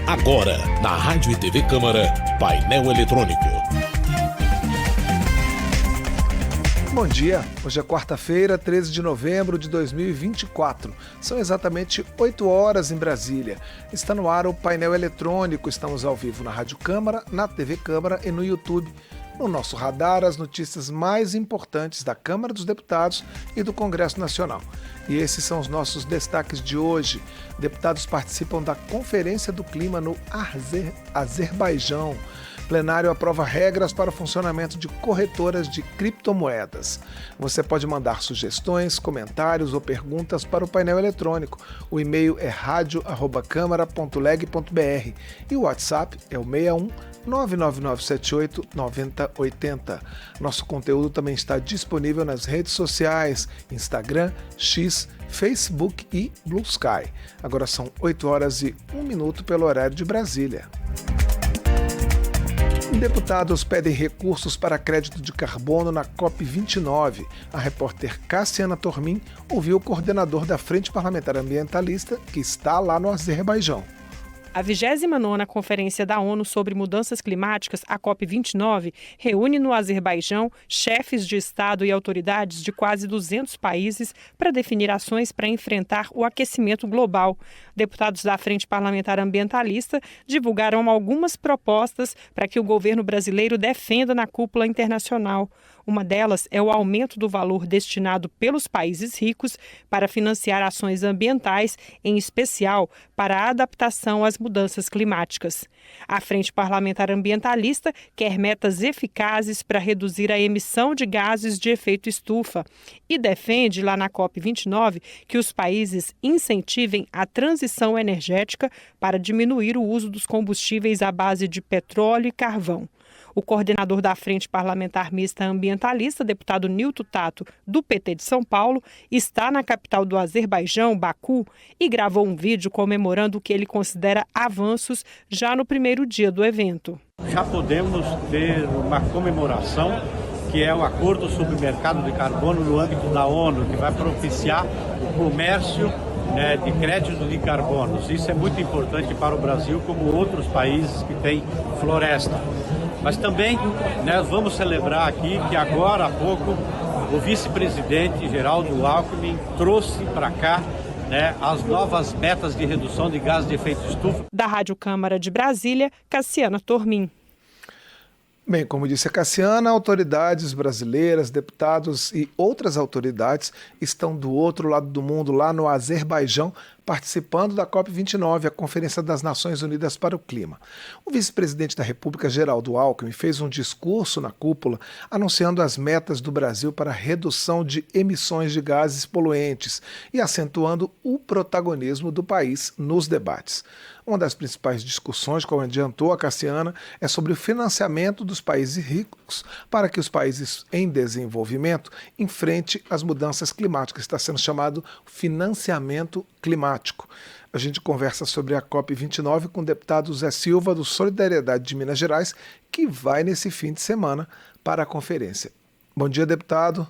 Agora, na Rádio e TV Câmara, painel eletrônico. Bom dia, hoje é quarta-feira, 13 de novembro de 2024. São exatamente 8 horas em Brasília. Está no ar o painel eletrônico, estamos ao vivo na Rádio Câmara, na TV Câmara e no YouTube. No nosso radar, as notícias mais importantes da Câmara dos Deputados e do Congresso Nacional. E esses são os nossos destaques de hoje. Deputados participam da Conferência do Clima no Azerbaijão. Plenário aprova regras para o funcionamento de corretoras de criptomoedas. Você pode mandar sugestões, comentários ou perguntas para o painel eletrônico. O e-mail é radio@câmara.leg.br e o WhatsApp é o 61 99978 9080. Nosso conteúdo também está disponível nas redes sociais, Instagram, X, Facebook e Blue Sky. Agora são 8 horas e 1 minuto pelo horário de Brasília. Deputados pedem recursos para crédito de carbono na COP29. A repórter Cassiana Tormin ouviu o coordenador da Frente Parlamentar Ambientalista, que está lá no Azerbaijão. A 29ª Conferência da ONU sobre Mudanças Climáticas, a COP29, reúne no Azerbaijão chefes de Estado e autoridades de quase 200 países para definir ações para enfrentar o aquecimento global. Deputados da Frente Parlamentar Ambientalista divulgaram algumas propostas para que o governo brasileiro defenda na cúpula internacional. Uma delas é o aumento do valor destinado pelos países ricos para financiar ações ambientais, em especial para a adaptação às mudanças climáticas. A Frente Parlamentar Ambientalista quer metas eficazes para reduzir a emissão de gases de efeito estufa e defende, lá na COP29, que os países incentivem a transição energética para diminuir o uso dos combustíveis à base de petróleo e carvão. O coordenador da Frente Parlamentar Mista Ambientalista, deputado Nilton Tato, do PT de São Paulo, está na capital do Azerbaijão, Baku, e gravou um vídeo comemorando o que ele considera avanços já no primeiro dia do evento. Já podemos ter uma comemoração, que é o Acordo sobre o Mercado de Carbono no âmbito da ONU, que vai propiciar o comércio de crédito de carbonos. Isso é muito importante para o Brasil, como outros países que têm floresta. Mas também vamos celebrar aqui que agora há pouco o vice-presidente Geraldo Alckmin trouxe para cá as novas metas de redução de gases de efeito estufa. Da Rádio Câmara de Brasília, Cassiana Tormin. Bem, como disse a Cassiana, autoridades brasileiras, deputados e outras autoridades estão do outro lado do mundo, lá no Azerbaijão, participando da COP29, a Conferência das Nações Unidas para o Clima. O vice-presidente da República, Geraldo Alckmin, fez um discurso na cúpula anunciando as metas do Brasil para a redução de emissões de gases poluentes e acentuando o protagonismo do país nos debates. Uma das principais discussões, como adiantou a Cassiana, é sobre o financiamento dos países ricos para que os países em desenvolvimento enfrentem as mudanças climáticas. Está sendo chamado financiamento climático. A gente conversa sobre a COP29 com o deputado Zé Silva, do Solidariedade de Minas Gerais, que vai nesse fim de semana para a conferência. Bom dia, deputado.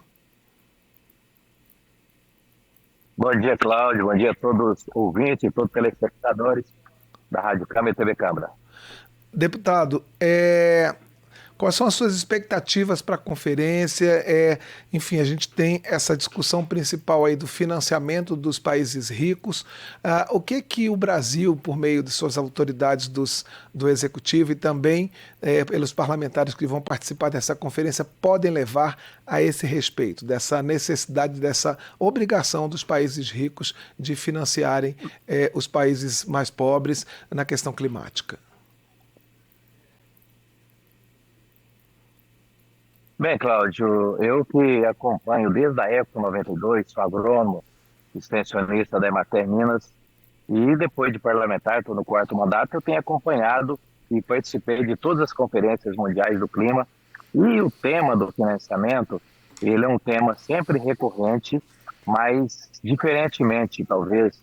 Bom dia, Cláudio. Bom dia a todos os ouvintes e todos os telespectadores da Rádio Câmara e TV Câmara. Deputado, quais são as suas expectativas para a conferência? Enfim, a gente tem essa discussão principal aí do financiamento dos países ricos. O que o Brasil, por meio de suas autoridades do Executivo e também pelos parlamentares que vão participar dessa conferência, podem levar a esse respeito, dessa necessidade, dessa obrigação dos países ricos de financiarem os países mais pobres na questão climática? Bem, Cláudio, eu que acompanho desde a época 92, sou agrônomo, extensionista da Emater Minas, e depois de parlamentar, estou no 4º mandato, eu tenho acompanhado e participei de todas as conferências mundiais do clima, e o tema do financiamento, ele é um tema sempre recorrente, mas diferentemente, talvez,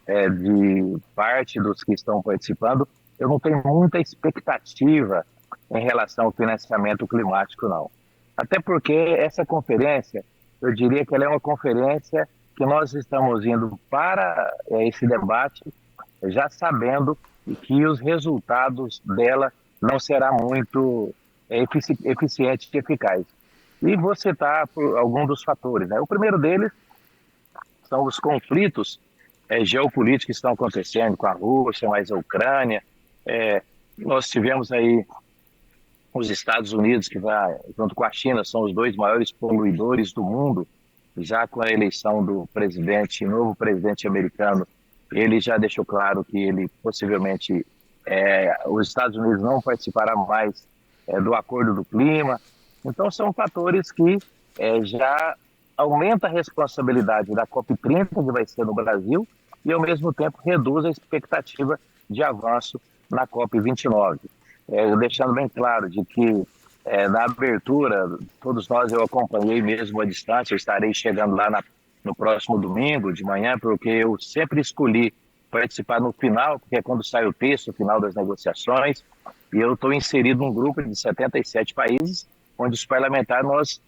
de parte dos que estão participando, eu não tenho muita expectativa em relação ao financiamento climático, não. Até porque essa conferência, eu diria que ela é uma conferência que nós estamos indo para esse debate já sabendo e que os resultados dela não será muito eficiente e eficaz. E vou citar alguns dos fatores, né? O primeiro deles são os conflitos geopolíticos que estão acontecendo com a Rússia, mais a Ucrânia. Nós tivemos aí os Estados Unidos, que junto com a China, são os dois maiores poluidores do mundo, já com a eleição do novo presidente americano. Ele já deixou claro que ele possivelmente, os Estados Unidos não participará mais do Acordo do Clima. Então são fatores que já aumenta a responsabilidade da COP30, que vai ser no Brasil, e ao mesmo tempo reduz a expectativa de avanço na COP29. Deixando bem claro de que na abertura, todos nós, eu acompanhei mesmo à distância, eu estarei chegando lá no próximo domingo de manhã, porque eu sempre escolhi participar no final, porque é quando sai o texto, o final das negociações, e eu estou inserido num grupo de 77 países, onde os parlamentares nós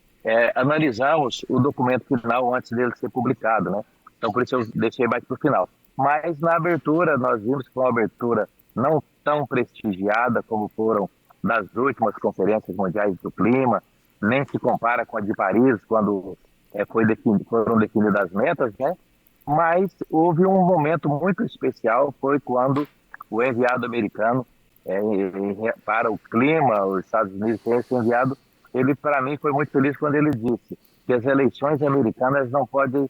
analisamos o documento final antes dele ser publicado, né? Então por isso eu deixei mais para o final. Mas na abertura nós vimos que foi uma abertura não tão prestigiada como foram das últimas conferências mundiais do clima, nem se compara com a de Paris, quando foram definidas as metas, né? Mas houve um momento muito especial, foi quando o enviado americano para o clima, os Estados Unidos tem esse enviado, ele para mim foi muito feliz quando ele disse que as eleições americanas não podem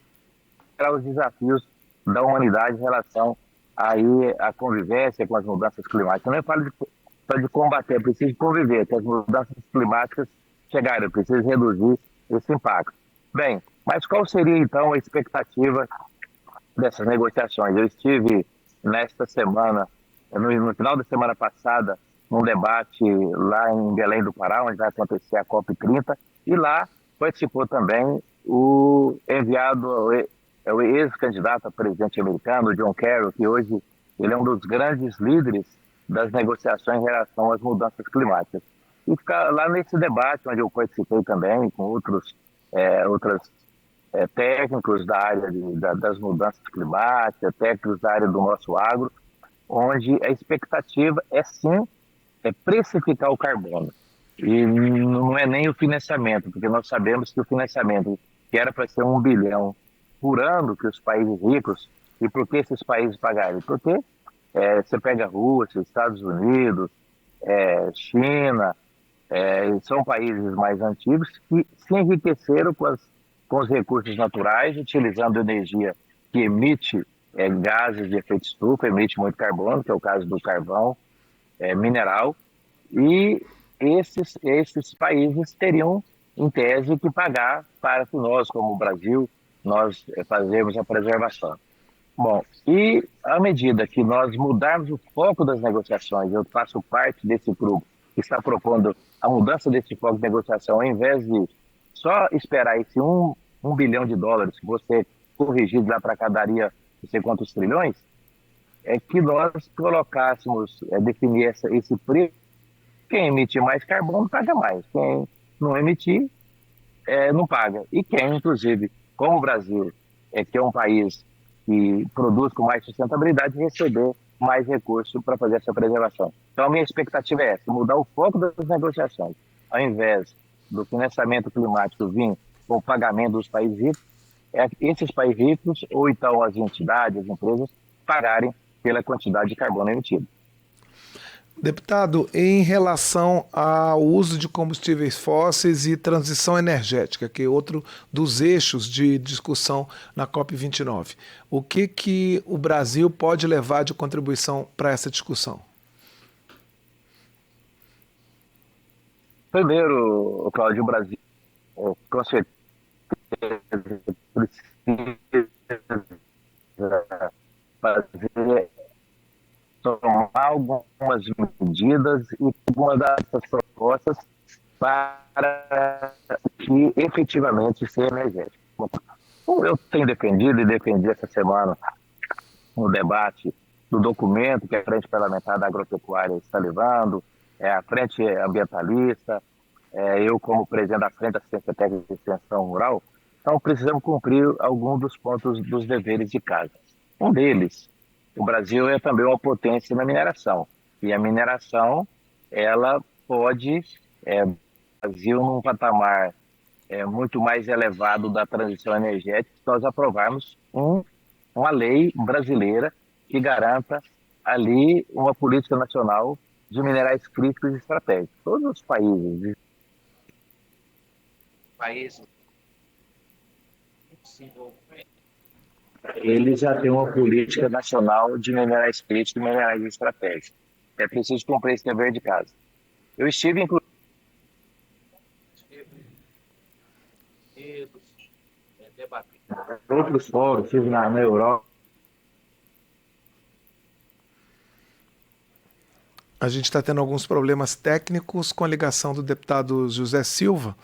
tirar os desafios da humanidade em relação aí à convivência com as mudanças climáticas. Eu não falo só de combater, é preciso conviver, que as mudanças climáticas chegarem, é preciso reduzir esse impacto. Bem, mas qual seria então a expectativa dessas negociações? Eu estive nesta semana, no final da semana passada, num debate lá em Belém do Pará, onde vai acontecer a COP30, e lá participou também o enviado, o ex-candidato a presidente americano, John Kerry, que hoje ele é um dos grandes líderes das negociações em relação às mudanças climáticas. E ficar lá nesse debate, onde eu participei também, com outros técnicos da área das mudanças climáticas, técnicos da área do nosso agro, onde a expectativa sim, precificar o carbono. E não é nem o financiamento, porque nós sabemos que o financiamento, que era para ser 1 bilhão por ano que os países ricos, e por que esses países pagarem? Porque você pega a Rússia, Estados Unidos, China, são países mais antigos que se enriqueceram com os recursos naturais, utilizando energia que emite gases de efeito estufa, emite muito carbono, que é o caso do carvão mineral, e esses países teriam, em tese, que pagar para que nós, como o Brasil, nós fazemos a preservação. Bom, e à medida que nós mudarmos o foco das negociações, eu faço parte desse grupo que está propondo a mudança desse foco de negociação, ao invés de só esperar esse $1 bilhão que você corrigido lá para cá daria não sei quantos trilhões, que nós colocássemos, definir esse preço. Quem emitir mais carbono paga mais, quem não emitir não paga. E quem, inclusive, como o Brasil, que é um país que produz com mais sustentabilidade, receber mais recursos para fazer essa preservação. Então a minha expectativa é essa, mudar o foco das negociações. Ao invés do financiamento climático vir com o pagamento dos países ricos, esses países ricos, ou então as entidades, as empresas, pagarem pela quantidade de carbono emitido. Deputado, em relação ao uso de combustíveis fósseis e transição energética, que é outro dos eixos de discussão na COP29, o que o Brasil pode levar de contribuição para essa discussão? Primeiro, Cláudio, o Brasil, com certeza, precisa tomar algumas medidas e algumas dessas propostas para que efetivamente seja energético. Como eu tenho defendido e defendi essa semana no debate do documento que a Frente Parlamentar da Agropecuária está levando, a Frente Ambientalista, eu como presidente da Frente Assistência Técnica de Extensão Rural, então precisamos cumprir alguns dos pontos dos deveres de casa. Um deles o Brasil é também uma potência na mineração. E a mineração, ela pode, o Brasil num patamar muito mais elevado da transição energética, se nós aprovarmos uma lei brasileira que garanta ali uma política nacional de minerais críticos e estratégicos. Todos os países eles já têm uma política nacional de minerais críticos e minerais estratégicos. É preciso cumprir esse dever de casa. Eu estive, inclusive, debatendo outros fóruns, estive na Europa. A gente está tendo alguns problemas técnicos com a ligação do deputado José Silva.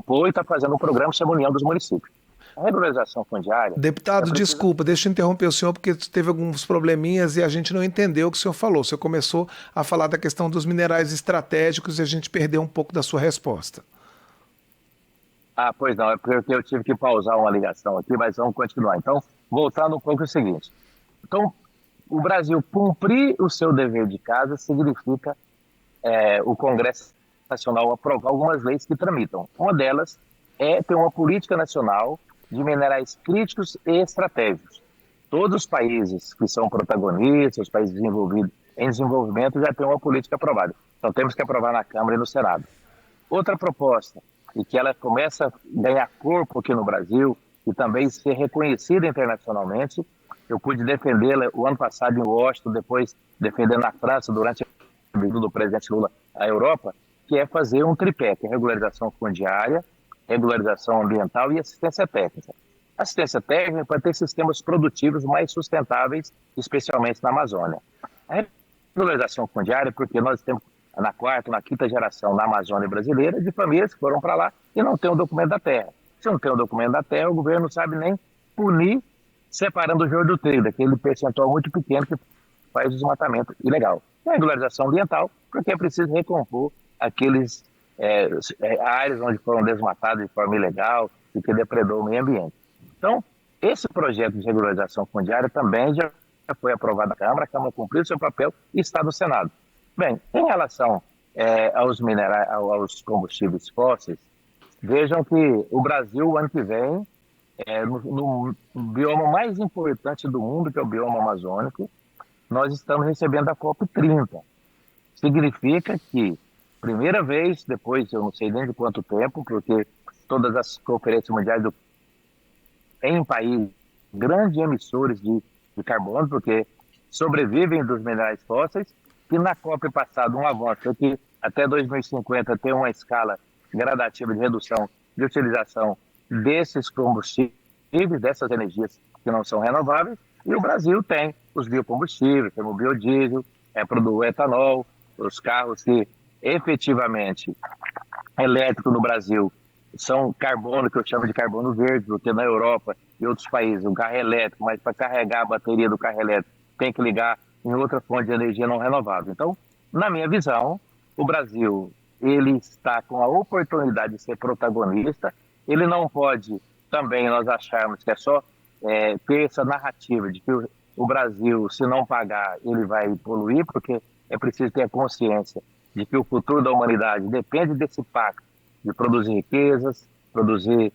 E está fazendo um programa chamado União dos Municípios. A regularização fundiária... Deputado, desculpa, deixa eu interromper o senhor, porque teve alguns probleminhas e a gente não entendeu o que o senhor falou. O senhor começou a falar da questão dos minerais estratégicos e a gente perdeu um pouco da sua resposta. Pois não, é porque eu tive que pausar uma ligação aqui, mas vamos continuar. Então, voltando um pouco é o seguinte. Então, o Brasil cumprir o seu dever de casa significa o Congresso Nacional aprovar algumas leis que tramitam. Uma delas é ter uma política nacional de minerais críticos e estratégicos. Todos os países que são protagonistas, os países desenvolvidos em desenvolvimento, já têm uma política aprovada. Então temos que aprovar na Câmara e no Senado. Outra proposta, e que ela começa a ganhar corpo aqui no Brasil e também ser reconhecida internacionalmente, eu pude defendê-la o ano passado em Washington, depois defendendo na França durante o período do presidente Lula à Europa, que é fazer um tripé, que é regularização fundiária, regularização ambiental e assistência técnica. Assistência técnica para ter sistemas produtivos mais sustentáveis, especialmente na Amazônia. A regularização fundiária, porque nós temos na quarta, na quinta geração na Amazônia brasileira, de famílias que foram para lá e não tem o documento da terra. Se não tem o documento da terra, o governo não sabe nem punir, separando o joio do trigo, daquele percentual muito pequeno que faz o desmatamento ilegal. E a regularização ambiental, porque é preciso recompor aqueles áreas onde foram desmatadas de forma ilegal e que depredou o meio ambiente. Então, esse projeto de regularização fundiária também já foi aprovado na Câmara, a Câmara cumpriu seu papel e está no Senado. Bem, em relação aos combustíveis fósseis, vejam que o Brasil, o ano que vem, no bioma mais importante do mundo, que é o bioma amazônico, nós estamos recebendo a COP30. Significa que, primeira vez, depois eu não sei nem de quanto tempo, porque todas as conferências mundiais em países grandes emissores de carbono, porque sobrevivem dos minerais fósseis, que na COP passada um avanço é que até 2050 tem uma escala gradativa de redução de utilização desses combustíveis, dessas energias que não são renováveis, e o Brasil tem os biocombustíveis, tem o biodiesel, o etanol, os carros que efetivamente elétricos no Brasil são carbono, que eu chamo de carbono verde, porque na Europa e outros países o carro é elétrico, mas para carregar a bateria do carro elétrico tem que ligar em outra fonte de energia não renovável. Então, na minha visão, o Brasil ele está com a oportunidade de ser protagonista, ele não pode também nós acharmos que é só ter essa narrativa de que o Brasil, se não pagar, ele vai poluir, porque é preciso ter a consciência de que o futuro da humanidade depende desse pacto de produzir riquezas, produzir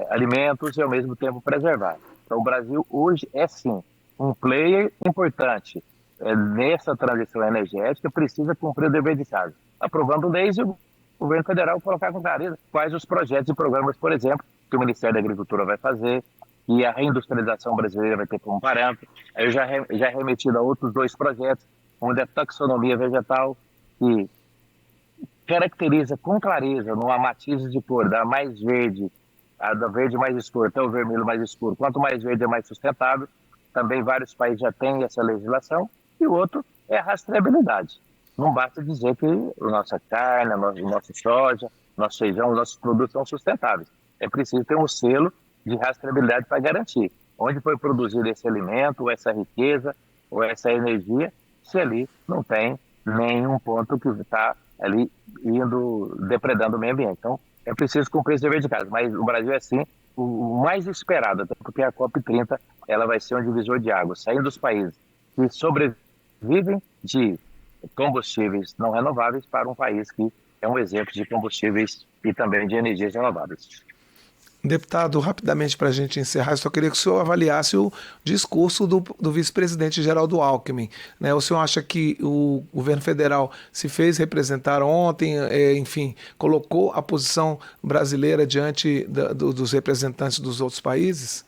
alimentos e, ao mesmo tempo, preservar. Então, o Brasil hoje é, sim, um player importante nessa transição energética, precisa cumprir o dever de casa, aprovando leis e o governo federal colocar com clareza quais os projetos e programas, por exemplo, que o Ministério da Agricultura vai fazer, e a reindustrialização brasileira vai ter como parâmetro. Eu já remetido a outros 2 projetos, um da taxonomia vegetal, que caracteriza com clareza, numa matiz de cor, da mais verde, da verde mais escuro até o vermelho mais escuro. Quanto mais verde é mais sustentável. Também vários países já têm essa legislação. E o outro é a rastreabilidade. Não basta dizer que a nossa carne, a nossa soja, nosso feijão, os nossos produtos são sustentáveis. É preciso ter um selo de rastreabilidade para garantir onde foi produzido esse alimento, ou essa riqueza, ou essa energia, se ali não tem nenhum ponto que está ali depredando o meio ambiente. Então, é preciso cumprir esse dever de casa. Mas o Brasil é, sim, o mais esperado, até porque a COP30 ela vai ser um divisor de águas, saindo dos países que sobrevivem de combustíveis não renováveis para um país que é um exemplo de combustíveis e também de energias renováveis. Deputado, rapidamente para a gente encerrar, eu só queria que o senhor avaliasse o discurso do vice-presidente Geraldo Alckmin, né? O senhor acha que o governo federal se fez representar ontem, enfim, colocou a posição brasileira diante dos representantes dos outros países?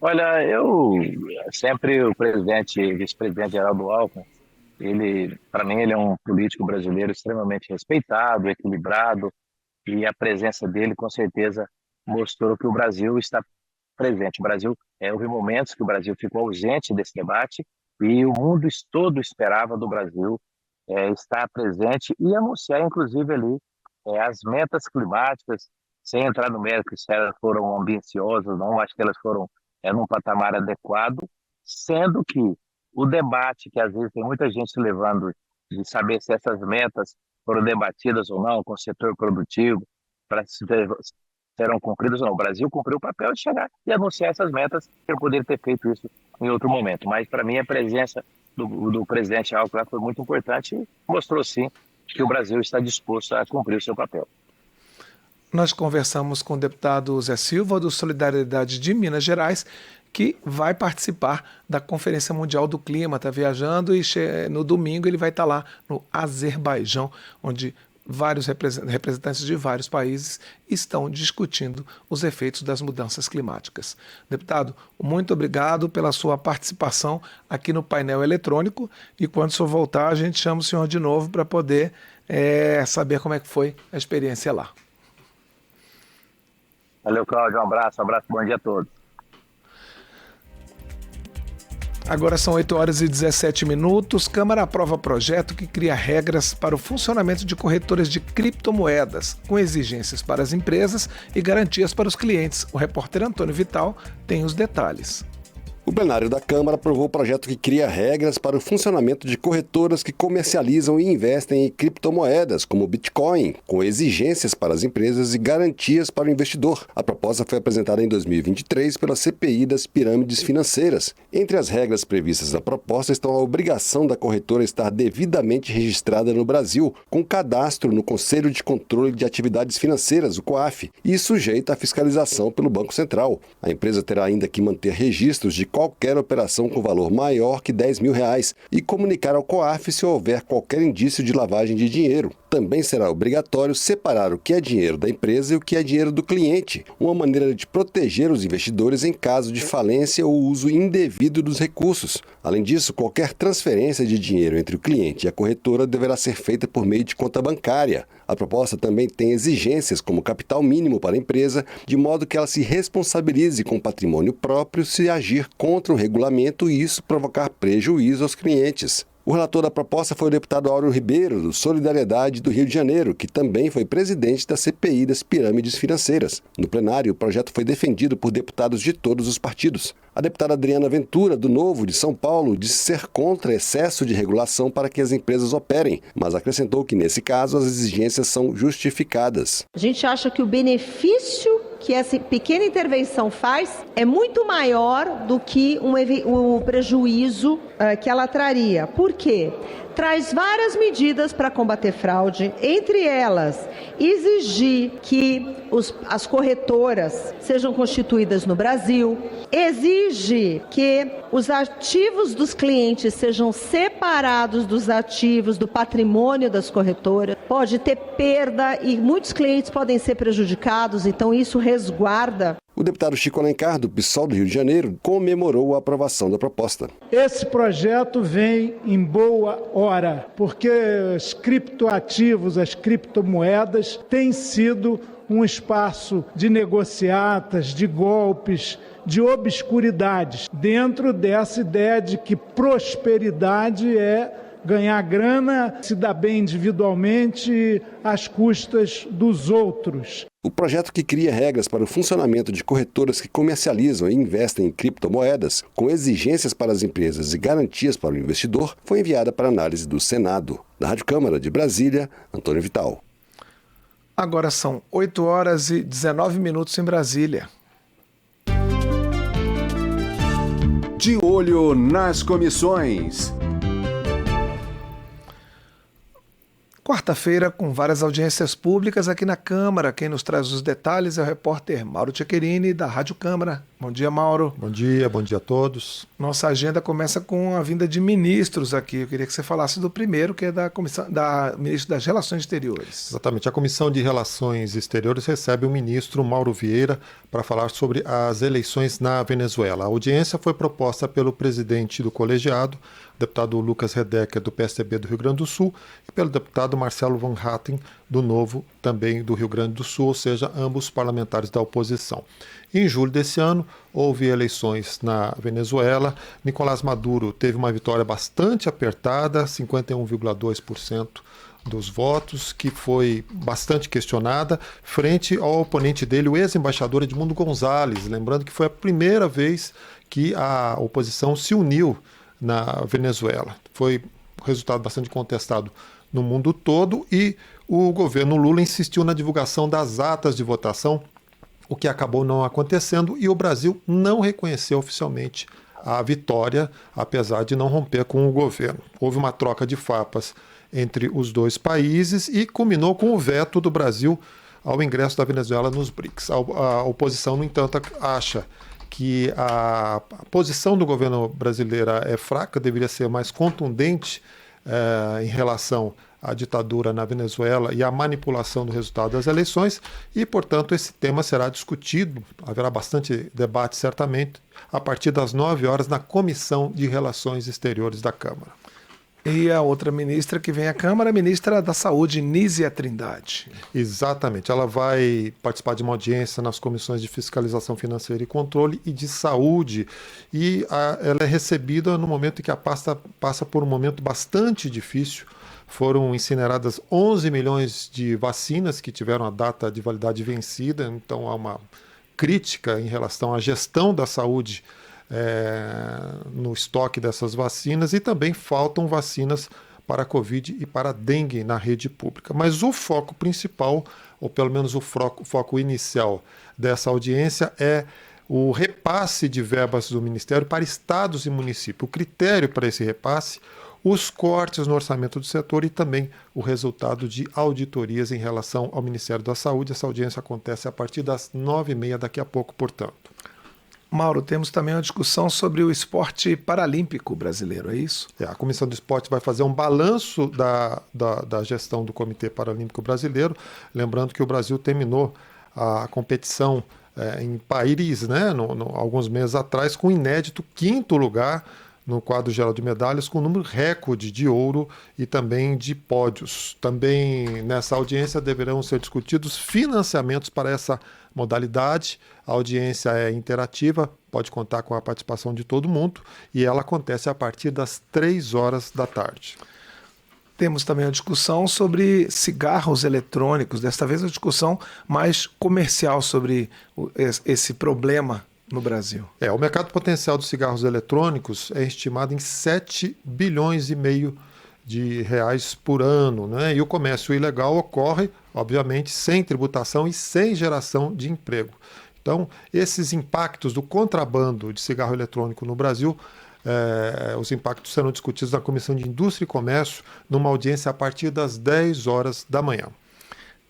Olha, sempre o vice-presidente Geraldo Alckmin, para mim, ele é um político brasileiro extremamente respeitado, equilibrado, e a presença dele, com certeza, mostrou que o Brasil está presente. Houve momentos que o Brasil ficou ausente desse debate e o mundo todo esperava do Brasil estar presente e anunciar, inclusive, ali as metas climáticas, sem entrar no mérito se elas foram ambiciosas, não, acho que elas foram num patamar adequado, sendo que o debate, que às vezes tem muita gente se levando de saber se essas metas foram debatidas ou não com o setor produtivo, para se serão cumpridas ou não. O Brasil cumpriu o papel de chegar e anunciar essas metas, eu poderia ter feito isso em outro momento. Mas, para mim, a presença do presidente Alckmin foi muito importante e mostrou, sim, que o Brasil está disposto a cumprir o seu papel. Nós conversamos com o deputado Zé Silva, do Solidariedade de Minas Gerais, que vai participar da Conferência Mundial do Clima, está viajando e no domingo ele vai estar lá no Azerbaijão, onde vários representantes de vários países estão discutindo os efeitos das mudanças climáticas. Deputado, muito obrigado pela sua participação aqui no painel eletrônico e quando o senhor voltar a gente chama o senhor de novo para poder saber como é que foi a experiência lá. Valeu, Cláudio, um abraço, bom dia a todos. Agora são 8h17. Câmara aprova projeto que cria regras para o funcionamento de corretoras de criptomoedas, com exigências para as empresas e garantias para os clientes. O repórter Antônio Vital tem os detalhes. O plenário da Câmara aprovou o projeto que cria regras para o funcionamento de corretoras que comercializam e investem em criptomoedas, como o Bitcoin, com exigências para as empresas e garantias para o investidor. A proposta foi apresentada em 2023 pela CPI das pirâmides financeiras. Entre as regras previstas na proposta estão a obrigação da corretora estar devidamente registrada no Brasil, com cadastro no Conselho de Controle de Atividades Financeiras, o COAF, e sujeita à fiscalização pelo Banco Central. A empresa terá ainda que manter registros de qualquer operação com valor maior que R$10 mil e comunicar ao COAF se houver qualquer indício de lavagem de dinheiro. Também será obrigatório separar o que é dinheiro da empresa e o que é dinheiro do cliente, uma maneira de proteger os investidores em caso de falência ou uso indevido dos recursos. Além disso, qualquer transferência de dinheiro entre o cliente e a corretora deverá ser feita por meio de conta bancária. A proposta também tem exigências como capital mínimo para a empresa, de modo que ela se responsabilize com patrimônio próprio se agir contra o regulamento e isso provocar prejuízo aos clientes. O relator da proposta foi o deputado Áureo Ribeiro, do Solidariedade do Rio de Janeiro, que também foi presidente da CPI das pirâmides financeiras. No plenário, o projeto foi defendido por deputados de todos os partidos. A deputada Adriana Ventura, do Novo, de São Paulo, disse ser contra excesso de regulação para que as empresas operem, mas acrescentou que, nesse caso, as exigências são justificadas. A gente acha que o benefício que essa pequena intervenção faz é muito maior do que o prejuízo que ela traria. Por quê? Traz várias medidas para combater fraude, entre elas exigir que as corretoras sejam constituídas no Brasil, exige que os ativos dos clientes sejam separados dos ativos do patrimônio das corretoras, pode ter perda e muitos clientes podem ser prejudicados, então isso resguarda. O deputado Chico Alencar, do PSOL do Rio de Janeiro, comemorou a aprovação da proposta. Esse projeto vem em boa hora, porque os criptoativos, as criptomoedas, têm sido um espaço de negociatas, de golpes, de obscuridades, dentro dessa ideia de que prosperidade é ganhar grana, se dar bem individualmente às custas dos outros. O projeto que cria regras para o funcionamento de corretoras que comercializam e investem em criptomoedas, com exigências para as empresas e garantias para o investidor, foi enviada para análise do Senado. Da Rádio Câmara de Brasília, Antônio Vital. Agora são 8h19 em Brasília. De olho nas comissões. Quarta-feira, com várias audiências públicas aqui na Câmara. Quem nos traz os detalhes é o repórter Mauro Cecherini, da Rádio Câmara. Bom dia, Mauro. Bom dia a todos. Nossa agenda começa com a vinda de ministros aqui. Eu queria que você falasse do primeiro, que é da comissão da ministra das Relações Exteriores. Exatamente. A Comissão de Relações Exteriores recebe o ministro Mauro Vieira para falar sobre as eleições na Venezuela. A audiência foi proposta pelo presidente do colegiado, deputado Lucas Redeker, do PSDB do Rio Grande do Sul, e pelo deputado Marcelo Van Hatten, do Novo, também do Rio Grande do Sul, ou seja, ambos parlamentares da oposição. Em julho desse ano, houve eleições na Venezuela. Nicolás Maduro teve uma vitória bastante apertada, 51,2% dos votos, que foi bastante questionada, frente ao oponente dele, o ex-embaixador Edmundo Gonzalez. Lembrando que foi a primeira vez que a oposição se uniu na Venezuela. Foi um resultado bastante contestado no mundo todo e o governo Lula insistiu na divulgação das atas de votação, o que acabou não acontecendo, e o Brasil não reconheceu oficialmente a vitória, apesar de não romper com o governo. Houve uma troca de farpas entre os dois países e culminou com o veto do Brasil ao ingresso da Venezuela nos BRICS. A oposição, no entanto, acha que a posição do governo brasileiro é fraca, deveria ser mais contundente em relação à ditadura na Venezuela e à manipulação do resultado das eleições e, portanto, esse tema será discutido, haverá bastante debate certamente, a partir das 9h na Comissão de Relações Exteriores da Câmara. E a outra ministra que vem à Câmara, a ministra da Saúde, Nízia Trindade. Exatamente, ela vai participar de uma audiência nas comissões de Fiscalização Financeira e Controle e de Saúde, e ela é recebida no momento em que a pasta passa por um momento bastante difícil. Foram incineradas 11 milhões de vacinas que tiveram a data de validade vencida, então há uma crítica em relação à gestão da saúde no estoque dessas vacinas, e também faltam vacinas para a Covid e para a dengue na rede pública. Mas o foco principal, ou pelo menos o foco inicial dessa audiência, é o repasse de verbas do Ministério para estados e municípios. O critério para esse repasse, os cortes no orçamento do setor e também o resultado de auditorias em relação ao Ministério da Saúde. Essa audiência acontece a partir das 9h30 daqui a pouco, portanto. Mauro, temos também uma discussão sobre o esporte paralímpico brasileiro, é isso? A Comissão do Esporte vai fazer um balanço da gestão do Comitê Paralímpico Brasileiro, lembrando que o Brasil terminou a competição em Paris, alguns meses atrás, com um inédito 5º lugar no quadro geral de medalhas, com um número recorde de ouro e também de pódios. Também nessa audiência deverão ser discutidos financiamentos para essa modalidade. A audiência é interativa, pode contar com a participação de todo mundo e ela acontece a partir das 15h. Temos também a discussão sobre cigarros eletrônicos, desta vez a discussão mais comercial sobre esse problema no Brasil. O mercado potencial dos cigarros eletrônicos é estimado em 7,5 bilhões de reais por ano, E o comércio ilegal ocorre, obviamente, sem tributação e sem geração de emprego. Então, esses impactos do contrabando de cigarro eletrônico no Brasil, os impactos serão discutidos na Comissão de Indústria e Comércio, numa audiência a partir das 10h.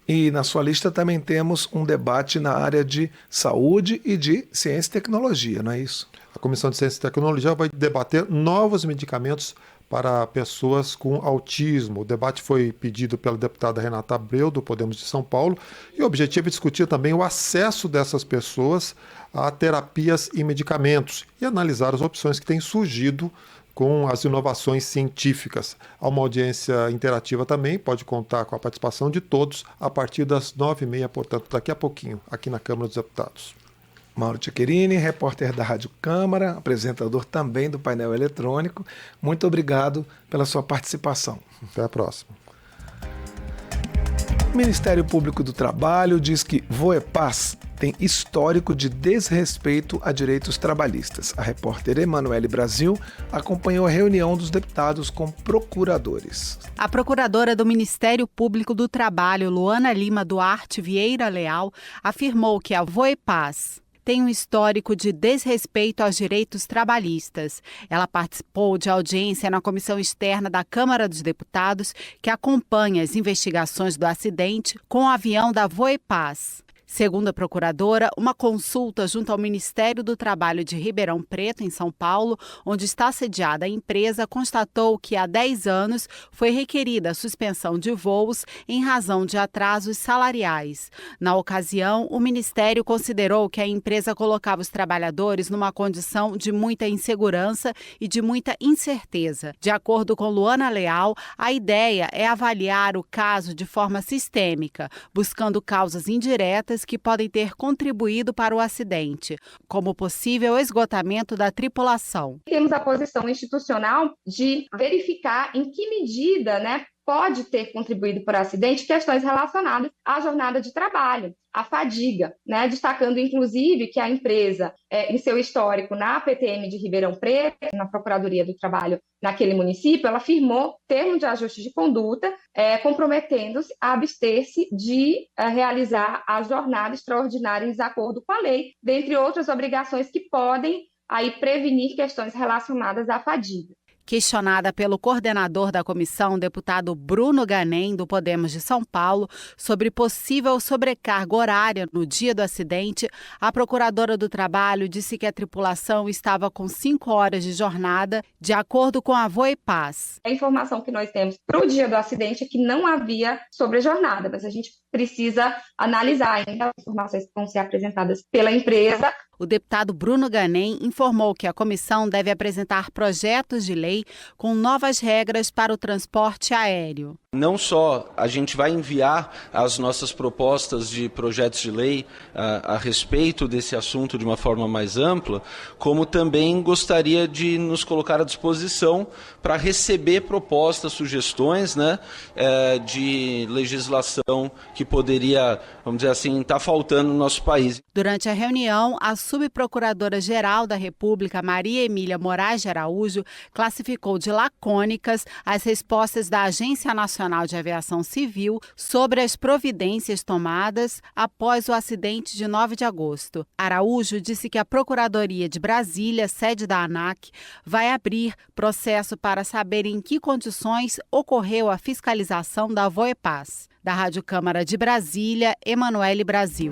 E na sua lista também temos um debate na área de saúde e de ciência e tecnologia, não é isso? A Comissão de Ciência e Tecnologia vai debater novos medicamentos para pessoas com autismo. O debate foi pedido pela deputada Renata Abreu, do Podemos de São Paulo, e o objetivo é discutir também o acesso dessas pessoas a terapias e medicamentos e analisar as opções que têm surgido com as inovações científicas. Há uma audiência interativa também, pode contar com a participação de todos a partir das 9h30, portanto, daqui a pouquinho, aqui na Câmara dos Deputados. Mauro Cecherini, repórter da Rádio Câmara, apresentador também do painel eletrônico. Muito obrigado pela sua participação. Até a próxima. O Ministério Público do Trabalho diz que Voepaz tem histórico de desrespeito a direitos trabalhistas. A repórter Emanuele Brasil acompanhou a reunião dos deputados com procuradores. A procuradora do Ministério Público do Trabalho, Luana Lima Duarte Vieira Leal, afirmou que a Voepaz tem um histórico de desrespeito aos direitos trabalhistas. Ela participou de audiência na Comissão Externa da Câmara dos Deputados, que acompanha as investigações do acidente com o avião da Voepaz. Segundo a procuradora, uma consulta junto ao Ministério do Trabalho de Ribeirão Preto, em São Paulo, onde está sediada a empresa, constatou que há 10 anos foi requerida a suspensão de voos em razão de atrasos salariais. Na ocasião, o Ministério considerou que a empresa colocava os trabalhadores numa condição de muita insegurança e de muita incerteza. De acordo com Luana Leal, a ideia é avaliar o caso de forma sistêmica, buscando causas indiretas que podem ter contribuído para o acidente, como o possível esgotamento da tripulação. Temos a posição institucional de verificar em que medida, pode ter contribuído para o acidente questões relacionadas à jornada de trabalho, à fadiga, destacando inclusive que a empresa, em seu histórico na PTM de Ribeirão Preto, na Procuradoria do Trabalho naquele município, ela firmou termo de ajuste de conduta, comprometendo-se a abster-se de realizar a jornada extraordinária em desacordo com a lei, dentre outras obrigações que podem aí prevenir questões relacionadas à fadiga. Questionada pelo coordenador da comissão, deputado Bruno Ganem, do Podemos de São Paulo, sobre possível sobrecarga horária no dia do acidente, a procuradora do Trabalho disse que a tripulação estava com 5 horas de jornada, de acordo com a Voepaz. A informação que nós temos para o dia do acidente é que não havia sobrejornada, mas a gente precisa analisar ainda as informações que vão ser apresentadas pela empresa. O deputado Bruno Ganem informou que a comissão deve apresentar projetos de lei com novas regras para o transporte aéreo. Não só a gente vai enviar as nossas propostas de projetos de lei a respeito desse assunto de uma forma mais ampla, como também gostaria de nos colocar à disposição para receber propostas, sugestões de legislação que poderia, vamos dizer assim, estar faltando no nosso país. Durante a reunião, a subprocuradora-geral da República, Maria Emília Moraes de Araújo, classificou de lacônicas as respostas da Agência Nacional de Aviação Civil sobre as providências tomadas após o acidente de 9 de agosto. Araújo disse que a Procuradoria de Brasília, sede da ANAC, vai abrir processo para saber em que condições ocorreu a fiscalização da Voepaz. Da Rádio Câmara de Brasília, Emanuele Brasil.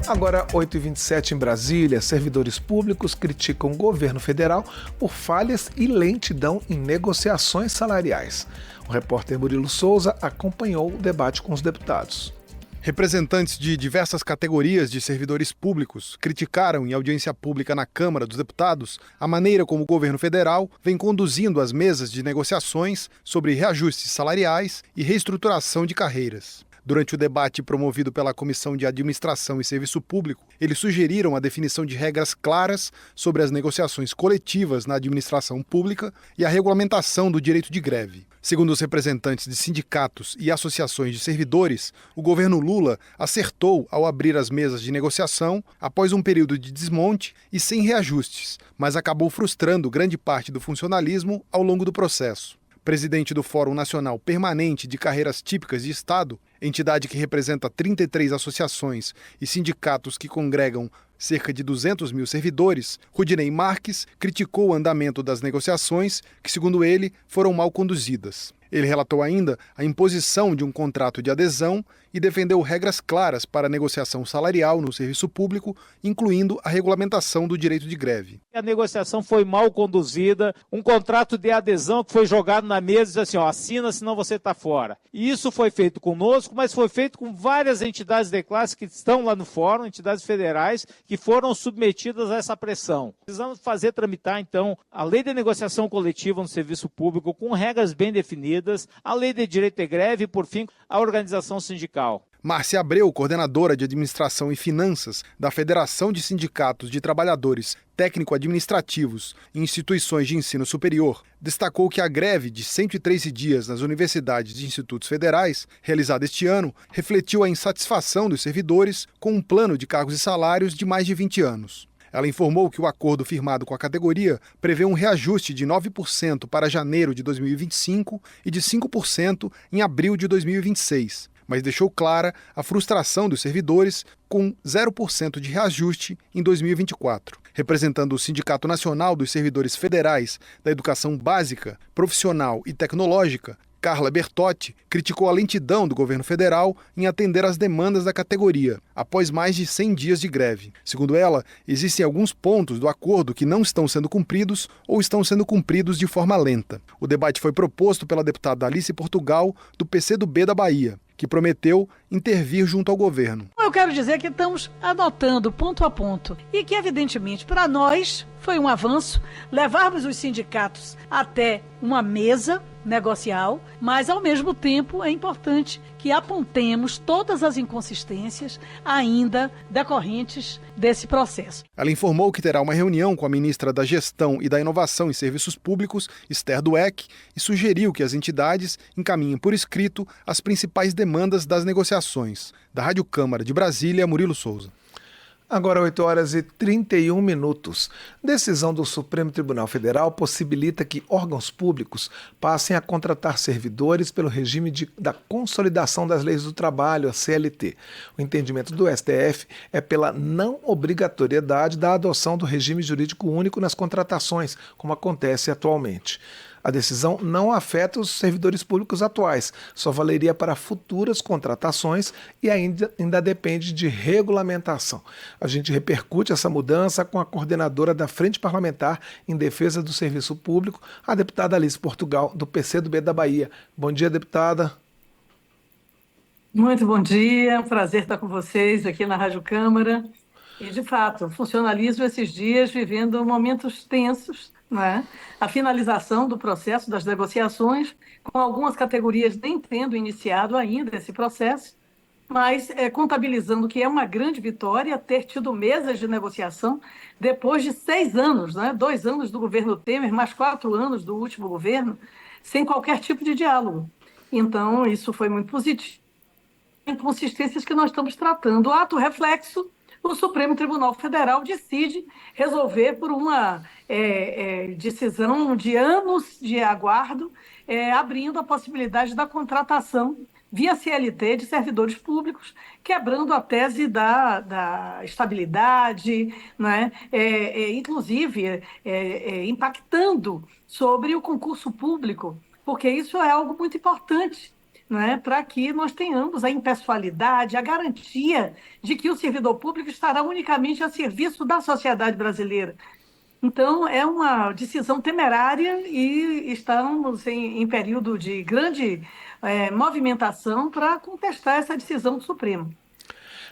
Agora, 8h27 em Brasília, servidores públicos criticam o governo federal por falhas e lentidão em negociações salariais. O repórter Murilo Souza acompanhou o debate com os deputados. Representantes de diversas categorias de servidores públicos criticaram em audiência pública na Câmara dos Deputados a maneira como o governo federal vem conduzindo as mesas de negociações sobre reajustes salariais e reestruturação de carreiras. Durante o debate promovido pela Comissão de Administração e Serviço Público, eles sugeriram a definição de regras claras sobre as negociações coletivas na administração pública e a regulamentação do direito de greve. Segundo os representantes de sindicatos e associações de servidores, o governo Lula acertou ao abrir as mesas de negociação após um período de desmonte e sem reajustes, mas acabou frustrando grande parte do funcionalismo ao longo do processo. Presidente do Fórum Nacional Permanente de Carreiras Típicas de Estado, entidade que representa 33 associações e sindicatos que congregam cerca de 200 mil servidores, Rudinei Marques criticou o andamento das negociações que, segundo ele, foram mal conduzidas. Ele relatou ainda a imposição de um contrato de adesão e defendeu regras claras para a negociação salarial no serviço público, incluindo a regulamentação do direito de greve. A negociação foi mal conduzida, um contrato de adesão que foi jogado na mesa e disse assim, assina, senão você está fora. E isso foi feito conosco, mas foi feito com várias entidades de classe que estão lá no fórum, entidades federais, que foram submetidas a essa pressão. Precisamos fazer tramitar, então, a lei de negociação coletiva no serviço público com regras bem definidas, a lei de direito de greve e, por fim, a organização sindical. Márcia Abreu, coordenadora de Administração e Finanças da Federação de Sindicatos de Trabalhadores Técnico-Administrativos em Instituições de Ensino Superior, destacou que a greve de 113 dias nas universidades e institutos federais, realizada este ano, refletiu a insatisfação dos servidores com um plano de cargos e salários de mais de 20 anos. Ela informou que o acordo firmado com a categoria prevê um reajuste de 9% para janeiro de 2025 e de 5% em abril de 2026, mas deixou clara a frustração dos servidores com 0% de reajuste em 2024. Representando o Sindicato Nacional dos Servidores Federais da Educação Básica, Profissional e Tecnológica, Carla Bertotti criticou a lentidão do governo federal em atender às demandas da categoria, após mais de 100 dias de greve. Segundo ela, existem alguns pontos do acordo que não estão sendo cumpridos ou estão sendo cumpridos de forma lenta. O debate foi proposto pela deputada Alice Portugal, do PCdoB da Bahia, que prometeu intervir junto ao governo. Eu quero dizer que estamos anotando ponto a ponto e que, evidentemente, para nós foi um avanço levarmos os sindicatos até uma mesa negocial, mas, ao mesmo tempo, é importante que apontemos todas as inconsistências ainda decorrentes desse processo. Ela informou que terá uma reunião com a ministra da Gestão e da Inovação em Serviços Públicos, Esther Dweck, e sugeriu que as entidades encaminhem por escrito as principais demandas das negociações. Da Rádio Câmara de Brasília, Murilo Souza. Agora 8h31. Decisão do Supremo Tribunal Federal possibilita que órgãos públicos passem a contratar servidores pelo regime da Consolidação das Leis do Trabalho, a CLT. O entendimento do STF é pela não obrigatoriedade da adoção do regime jurídico único nas contratações, como acontece atualmente. A decisão não afeta os servidores públicos atuais, só valeria para futuras contratações e ainda depende de regulamentação. A gente repercute essa mudança com a coordenadora da Frente Parlamentar em Defesa do Serviço Público, a deputada Alice Portugal, do PCdoB da Bahia. Bom dia, deputada. Muito bom dia, é um prazer estar com vocês aqui na Rádio Câmara. E, de fato, o funcionalismo esses dias vivendo momentos tensos, né? A finalização do processo das negociações, com algumas categorias nem tendo iniciado ainda esse processo, mas contabilizando que é uma grande vitória ter tido mesas de negociação depois de 6 anos, né? 2 anos do governo Temer, mais 4 anos do último governo, sem qualquer tipo de diálogo. Então, isso foi muito positivo. Inconsistências que nós estamos tratando. Ato reflexo, o Supremo Tribunal Federal decide resolver por uma decisão de anos de aguardo, abrindo a possibilidade da contratação via CLT de servidores públicos, quebrando a tese da estabilidade, né? Inclusive impactando sobre o concurso público, porque isso é algo muito importante, né, para que nós tenhamos a impessoalidade, a garantia de que o servidor público estará unicamente a serviço da sociedade brasileira. Então, é uma decisão temerária e estamos em período de grande movimentação para contestar essa decisão do Supremo.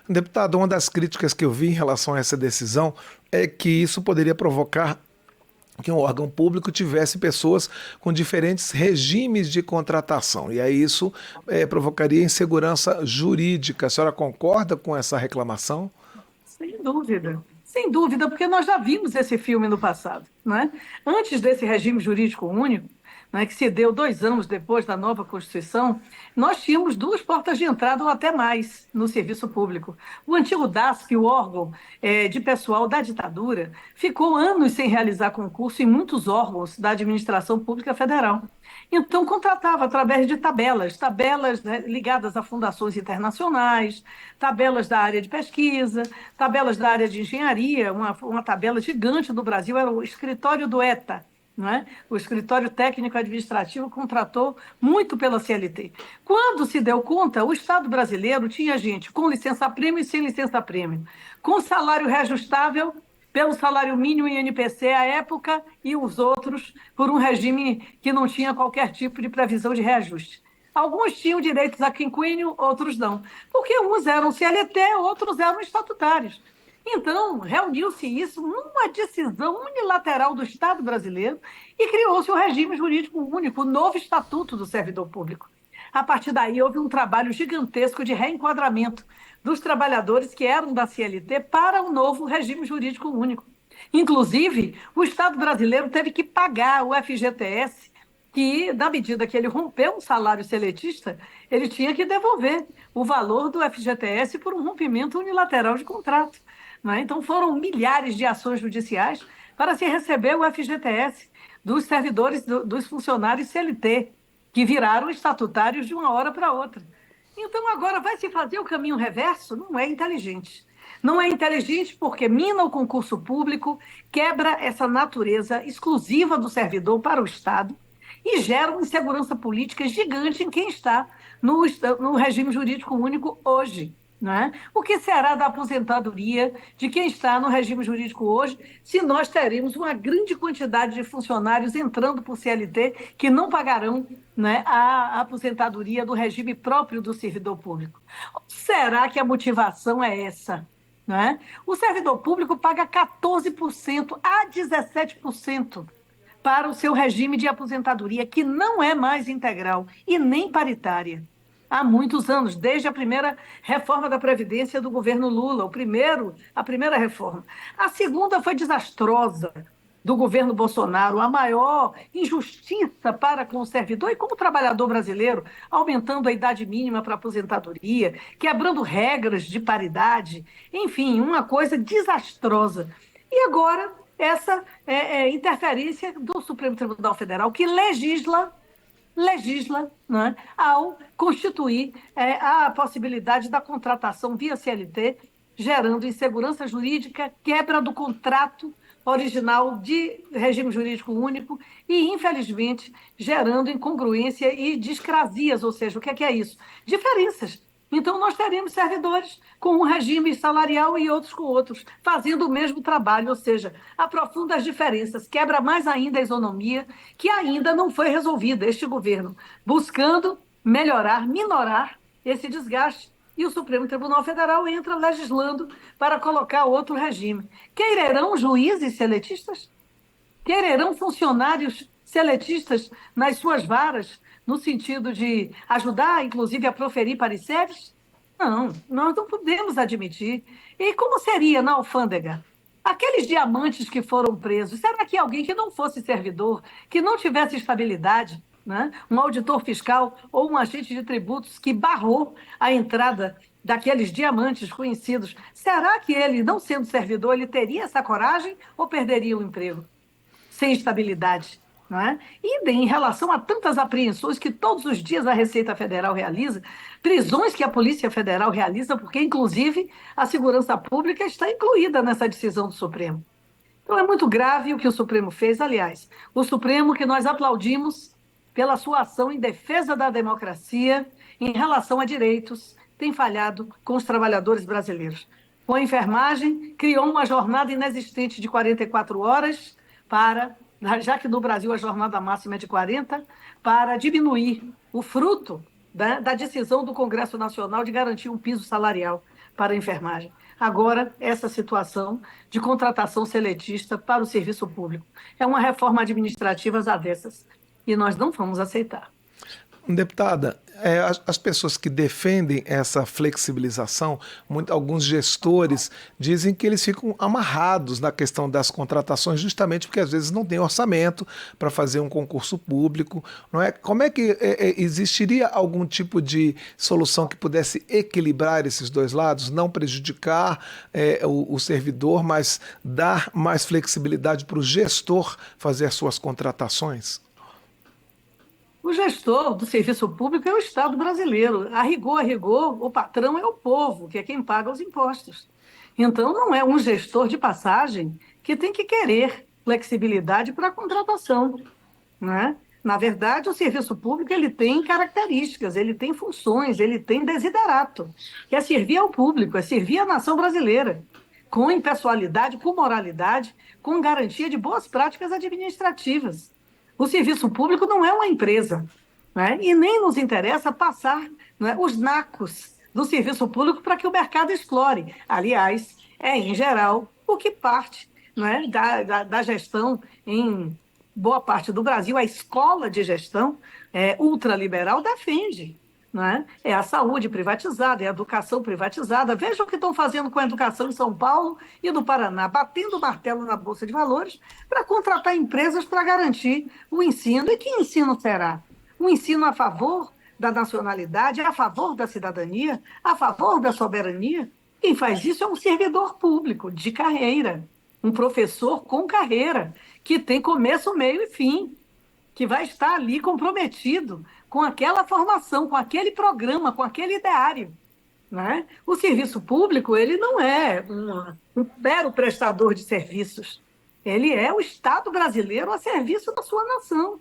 Deputado, uma das críticas que eu vi em relação a essa decisão é que isso poderia provocar que um órgão público tivesse pessoas com diferentes regimes de contratação. E aí isso provocaria insegurança jurídica. A senhora concorda com essa reclamação? Sem dúvida, porque nós já vimos esse filme no passado, né? Antes desse regime jurídico único, né, que se deu 2 anos depois da nova Constituição, nós tínhamos 2 portas de entrada ou até mais no serviço público. O antigo DASP, o órgão de pessoal da ditadura, ficou anos sem realizar concurso em muitos órgãos da administração pública federal. Então, contratava através de tabelas, né, ligadas a fundações internacionais, tabelas da área de pesquisa, tabelas da área de engenharia. Uma tabela gigante do Brasil era o escritório do ETA, não é? O Escritório Técnico Administrativo contratou muito pela CLT. Quando se deu conta, o Estado brasileiro tinha gente com licença-prêmio e sem licença-prêmio, com salário reajustável pelo salário mínimo e INPC à época e os outros por um regime que não tinha qualquer tipo de previsão de reajuste. Alguns tinham direitos a quinquênio, outros não, porque uns eram CLT, outros eram estatutários. Então, reuniu-se isso numa decisão unilateral do Estado brasileiro e criou-se o regime jurídico único, o novo Estatuto do Servidor Público. A partir daí, houve um trabalho gigantesco de reenquadramento dos trabalhadores que eram da CLT para o novo regime jurídico único. Inclusive, o Estado brasileiro teve que pagar o FGTS, que, na medida que ele rompeu um salário seletista, ele tinha que devolver o valor do FGTS por um rompimento unilateral de contrato. Né? Então, foram milhares de ações judiciais para se receber o FGTS dos servidores, dos funcionários CLT, que viraram estatutários de uma hora para outra. Então, agora vai se fazer o caminho reverso? Não é inteligente. Não é inteligente porque mina o concurso público, quebra essa natureza exclusiva do servidor para o Estado e gera uma insegurança política gigante em quem está no regime jurídico único hoje. Né? O que será da aposentadoria de quem está no regime jurídico hoje, se nós teremos uma grande quantidade de funcionários entrando por CLT que não pagarão, né, a aposentadoria do regime próprio do servidor público? Será que a motivação é essa? Né? O servidor público paga 14% a 17% para o seu regime de aposentadoria, que não é mais integral e nem paritária. Há muitos anos, desde a primeira reforma da Previdência do governo Lula, a primeira reforma. A segunda foi desastrosa, do governo Bolsonaro, a maior injustiça para com o servidor e com o trabalhador brasileiro, aumentando a idade mínima para aposentadoria, quebrando regras de paridade, enfim, uma coisa desastrosa. E agora, essa interferência do Supremo Tribunal Federal, que legisla, né, ao constituir a possibilidade da contratação via CLT, gerando insegurança jurídica, quebra do contrato original de regime jurídico único e, infelizmente, gerando incongruência e discrasias, ou seja, o que é isso? Diferenças. Então, nós teremos servidores com um regime salarial e outros com outros, fazendo o mesmo trabalho, ou seja, aprofunda as diferenças, quebra mais ainda a isonomia, que ainda não foi resolvida, este governo, buscando melhorar, minorar esse desgaste. E o Supremo Tribunal Federal entra legislando para colocar outro regime. Quererão juízes seletistas? Quererão funcionários seletistas nas suas varas, no sentido de ajudar, inclusive, a proferir pareceres? Não, nós não podemos admitir. E como seria na alfândega? Aqueles diamantes que foram presos, será que alguém que não fosse servidor, que não tivesse estabilidade, né? Um auditor fiscal ou um agente de tributos que barrou a entrada daqueles diamantes conhecidos, será que ele, não sendo servidor, ele teria essa coragem ou perderia o emprego? Sem estabilidade. Não é? E em relação a tantas apreensões que todos os dias a Receita Federal realiza, prisões que a Polícia Federal realiza, porque, inclusive, a segurança pública está incluída nessa decisão do Supremo. Então, é muito grave o que o Supremo fez. Aliás, o Supremo que nós aplaudimos pela sua ação em defesa da democracia em relação a direitos, tem falhado com os trabalhadores brasileiros. Com a enfermagem, criou uma jornada inexistente de 44 horas já que no Brasil a jornada máxima é de 40, para diminuir o fruto da decisão do Congresso Nacional de garantir um piso salarial para a enfermagem. Agora, essa situação de contratação seletista para o serviço público. É uma reforma administrativa às avessas e nós não vamos aceitar. Deputada, as pessoas que defendem essa flexibilização, alguns gestores dizem que eles ficam amarrados na questão das contratações justamente porque às vezes não tem orçamento para fazer um concurso público. Não é? Como é que existiria algum tipo de solução que pudesse equilibrar esses dois lados, não prejudicar o servidor, mas dar mais flexibilidade para o gestor fazer as suas contratações? O gestor do serviço público é o Estado brasileiro. A rigor, o patrão é o povo, que é quem paga os impostos. Então, não é um gestor de passagem que tem que querer flexibilidade para a contratação. Né? Na verdade, o serviço público ele tem características, ele tem funções, ele tem desiderato, que é servir ao público, é servir à nação brasileira, com impessoalidade, com moralidade, com garantia de boas práticas administrativas. O serviço público não é uma empresa, né? E nem nos interessa passar, né, os nacos do serviço público para que o mercado explore. Aliás, em geral, o que parte, né, da gestão em boa parte do Brasil, a escola de gestão ultraliberal defende. não é? É a saúde privatizada, é a educação privatizada. Vejam o que estão fazendo com a educação em São Paulo e no Paraná, batendo o martelo na Bolsa de Valores para contratar empresas para garantir o ensino. E que ensino será? Um ensino a favor da nacionalidade, a favor da cidadania, a favor da soberania? Quem faz isso é um servidor público de carreira, um professor com carreira, que tem começo, meio e fim, que vai estar ali comprometido com aquela formação, com aquele programa, com aquele ideário, né? O serviço público, ele não é um mero prestador de serviços. Ele é o Estado brasileiro a serviço da sua nação,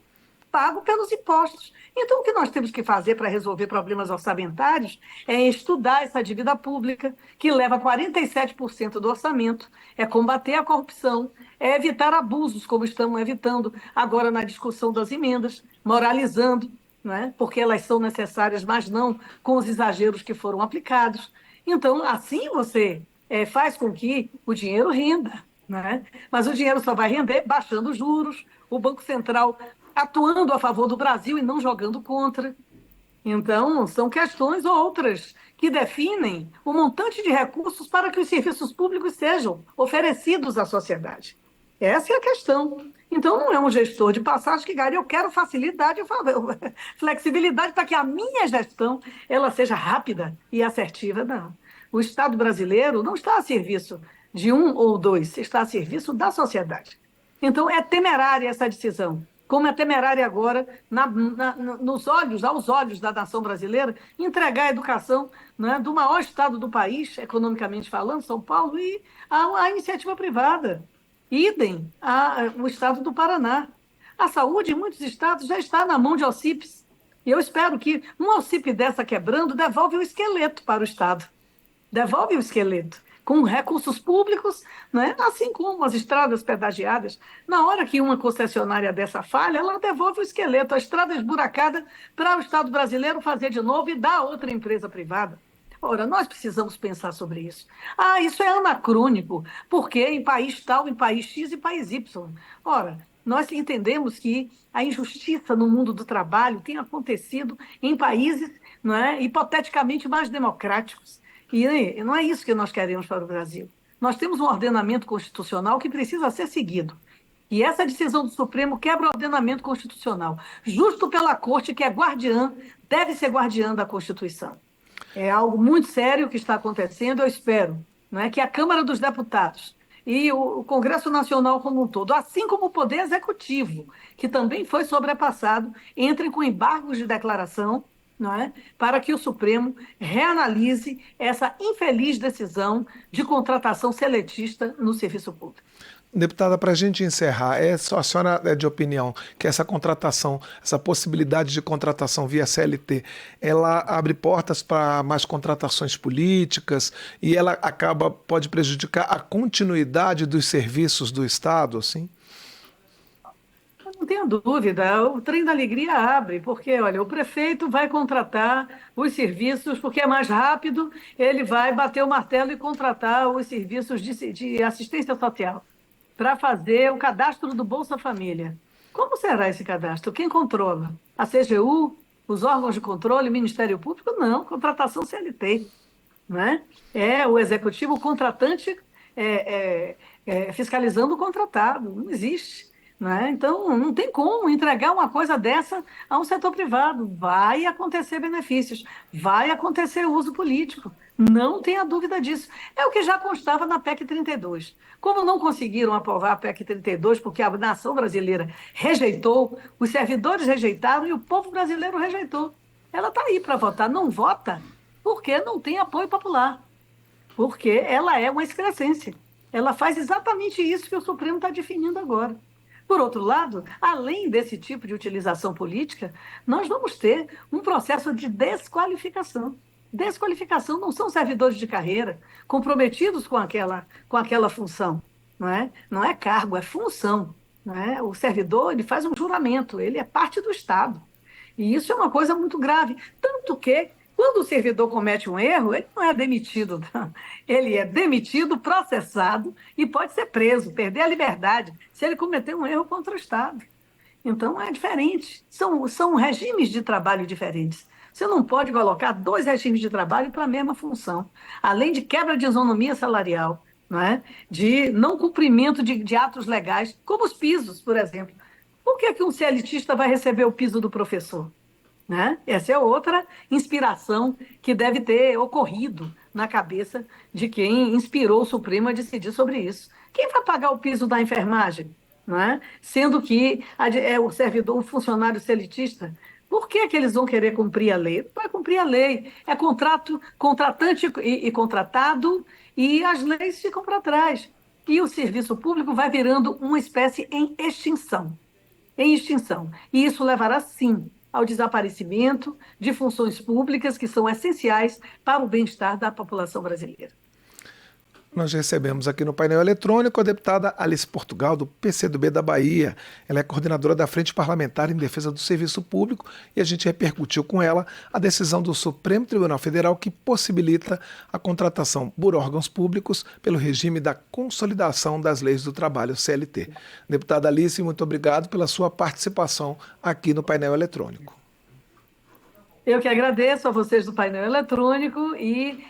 pago pelos impostos. Então, o que nós temos que fazer para resolver problemas orçamentários é estudar essa dívida pública, que leva 47% do orçamento, é combater a corrupção, é evitar abusos, como estamos evitando agora na discussão das emendas, moralizando, né? Porque elas são necessárias, mas não com os exageros que foram aplicados. Então, assim você faz com que o dinheiro renda, né? Mas o dinheiro só vai render baixando os juros, o Banco Central atuando a favor do Brasil e não jogando contra. Então, são questões outras que definem o montante de recursos para que os serviços públicos sejam oferecidos à sociedade. Essa é a questão. Então, não é um gestor de passagem que garante, eu quero facilidade, flexibilidade para que a minha gestão ela seja rápida e assertiva. Não. O Estado brasileiro não está a serviço de um ou dois, está a serviço da sociedade. Então, é temerária essa decisão. Como é temerária agora, aos olhos da nação brasileira, entregar a educação, né, do maior estado do país, economicamente falando, São Paulo, e a iniciativa privada. Idem o estado do Paraná. A saúde em muitos estados já está na mão de aucípies. E eu espero que um aucípio dessa quebrando devolve o esqueleto para o Estado. Devolve o esqueleto. Com recursos públicos, né? Assim como as estradas pedagiadas. Na hora que uma concessionária dessa falha, ela devolve o esqueleto, a estrada esburacada, para o Estado brasileiro fazer de novo e dar a outra empresa privada. Ora, nós precisamos pensar sobre isso. Isso é anacrônico, porque em país tal, em país X e país Y. Ora, nós entendemos que a injustiça no mundo do trabalho tem acontecido em países, não é, hipoteticamente mais democráticos. E não é isso que nós queremos para o Brasil. Nós temos um ordenamento constitucional que precisa ser seguido. E essa decisão do Supremo quebra o ordenamento constitucional. Justo pela Corte, que é guardiã, deve ser guardiã da Constituição. É algo muito sério que está acontecendo. Eu espero, não é, que a Câmara dos Deputados e o Congresso Nacional como um todo, assim como o Poder Executivo, que também foi sobrepassado, entrem com embargos de declaração, não é? Para que o Supremo reanalise essa infeliz decisão de contratação seletista no serviço público. Deputada, para a gente encerrar, a senhora é de opinião que essa contratação, essa possibilidade de contratação via CLT, ela abre portas para mais contratações políticas e ela pode prejudicar a continuidade dos serviços do Estado, assim? Não tenha dúvida, o trem da alegria abre, porque, olha, o prefeito vai contratar os serviços, porque é mais rápido, ele vai bater o martelo e contratar os serviços de assistência social para fazer o cadastro do Bolsa Família. Como será esse cadastro? Quem controla? A CGU? Os órgãos de controle? O Ministério Público? Não, contratação CLT. Não é? É o executivo, o contratante fiscalizando o contratado. Não existe. Né? Então, não tem como entregar uma coisa dessa a um setor privado. Vai acontecer benefícios, vai acontecer uso político. Não tenha dúvida disso. É o que já constava na PEC 32. Como não conseguiram aprovar a PEC 32 porque a nação brasileira rejeitou, os servidores rejeitaram e o povo brasileiro rejeitou. Ela está aí para votar. Não vota porque não tem apoio popular. Porque ela é uma excrescência. Ela faz exatamente isso que o Supremo está definindo agora. Por outro lado, além desse tipo de utilização política, nós vamos ter um processo de desqualificação. Desqualificação não são servidores de carreira comprometidos com aquela função. Não é cargo, é função. Não é? O servidor ele faz um juramento, ele é parte do Estado. E isso é uma coisa muito grave. Tanto que, quando o servidor comete um erro, ele não é demitido, não. Ele é demitido, processado e pode ser preso, perder a liberdade, se ele cometer um erro contra o Estado. Então, é diferente. São regimes de trabalho diferentes. Você não pode colocar 2 regimes de trabalho para a mesma função, além de quebra de isonomia salarial, não é? De não cumprimento de atos legais, como os pisos, por exemplo. Por que um CLTista vai receber o piso do professor? Né? Essa é outra inspiração que deve ter ocorrido na cabeça de quem inspirou o Supremo a decidir sobre isso. Quem vai pagar o piso da enfermagem? Não é? Sendo que é o servidor, o funcionário CLTista. Por que eles vão querer cumprir a lei? Não vai cumprir a lei. É contratante e contratado, e as leis ficam para trás. E o serviço público vai virando uma espécie em extinção. Em extinção. E isso levará, sim, ao desaparecimento de funções públicas que são essenciais para o bem-estar da população brasileira. Nós recebemos aqui no painel eletrônico a deputada Alice Portugal, do PCdoB da Bahia. Ela é coordenadora da Frente Parlamentar em Defesa do Serviço Público e a gente repercutiu com ela a decisão do Supremo Tribunal Federal que possibilita a contratação por órgãos públicos pelo regime da consolidação das leis do trabalho, CLT. Deputada Alice, muito obrigado pela sua participação aqui no painel eletrônico. Eu que agradeço a vocês do painel eletrônico e,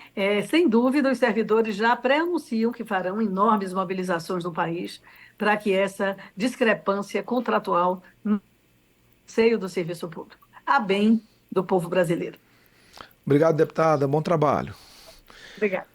sem dúvida, os servidores já pré-anunciam que farão enormes mobilizações no país para que essa discrepância contratual no seio do serviço público, a bem do povo brasileiro. Obrigado, deputada. Bom trabalho. Obrigada.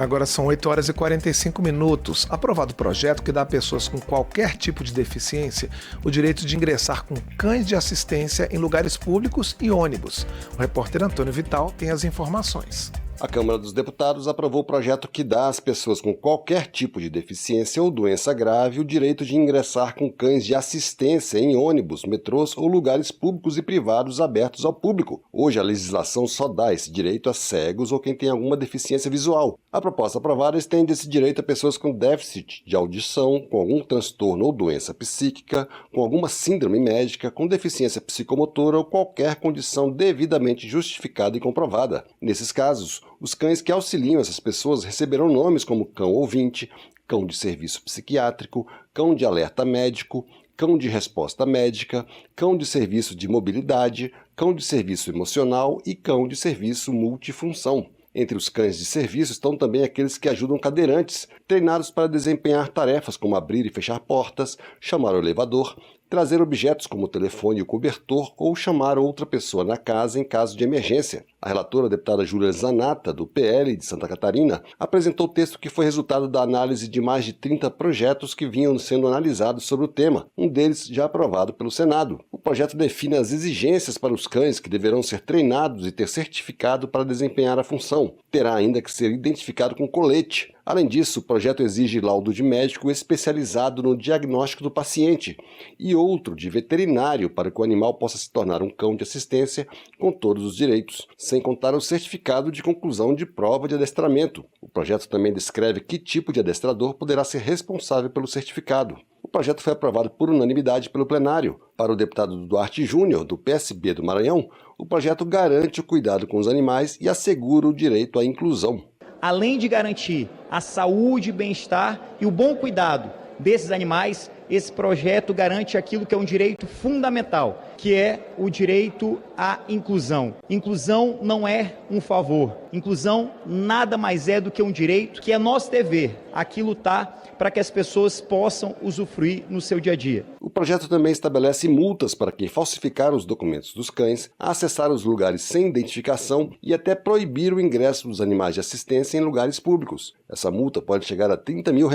Agora são 8h45. Aprovado o projeto que dá a pessoas com qualquer tipo de deficiência o direito de ingressar com cães de assistência em lugares públicos e ônibus. O repórter Antônio Vital tem as informações. A Câmara dos Deputados aprovou o projeto que dá às pessoas com qualquer tipo de deficiência ou doença grave o direito de ingressar com cães de assistência em ônibus, metrôs ou lugares públicos e privados abertos ao público. Hoje, a legislação só dá esse direito a cegos ou quem tem alguma deficiência visual. A proposta aprovada estende esse direito a pessoas com déficit de audição, com algum transtorno ou doença psíquica, com alguma síndrome médica, com deficiência psicomotora ou qualquer condição devidamente justificada e comprovada. Nesses casos, os cães que auxiliam essas pessoas receberão nomes como cão ouvinte, cão de serviço psiquiátrico, cão de alerta médico, cão de resposta médica, cão de serviço de mobilidade, cão de serviço emocional e cão de serviço multifunção. Entre os cães de serviço estão também aqueles que ajudam cadeirantes, treinados para desempenhar tarefas como abrir e fechar portas, chamar o elevador, trazer objetos como o telefone e o cobertor ou chamar outra pessoa na casa em caso de emergência. A relatora, a deputada Júlia Zanata, do PL de Santa Catarina, apresentou o texto que foi resultado da análise de mais de 30 projetos que vinham sendo analisados sobre o tema, um deles já aprovado pelo Senado. O projeto define as exigências para os cães que deverão ser treinados e ter certificado para desempenhar a função. Terá ainda que ser identificado com colete. Além disso, o projeto exige laudo de médico especializado no diagnóstico do paciente e outro de veterinário para que o animal possa se tornar um cão de assistência com todos os direitos, sem contar o certificado de conclusão de prova de adestramento. O projeto também descreve que tipo de adestrador poderá ser responsável pelo certificado. O projeto foi aprovado por unanimidade pelo plenário. Para o deputado Duarte Júnior, do PSB do Maranhão, o projeto garante o cuidado com os animais e assegura o direito à inclusão. Além de garantir a saúde, bem-estar e o bom cuidado desses animais, esse projeto garante aquilo que é um direito fundamental, que é o direito à inclusão. Inclusão não é um favor. Inclusão nada mais é do que um direito que é nosso dever aqui lutar para que as pessoas possam usufruir no seu dia a dia. O projeto também estabelece multas para quem falsificar os documentos dos cães, acessar os lugares sem identificação e até proibir o ingresso dos animais de assistência em lugares públicos. Essa multa pode chegar a R$30 mil.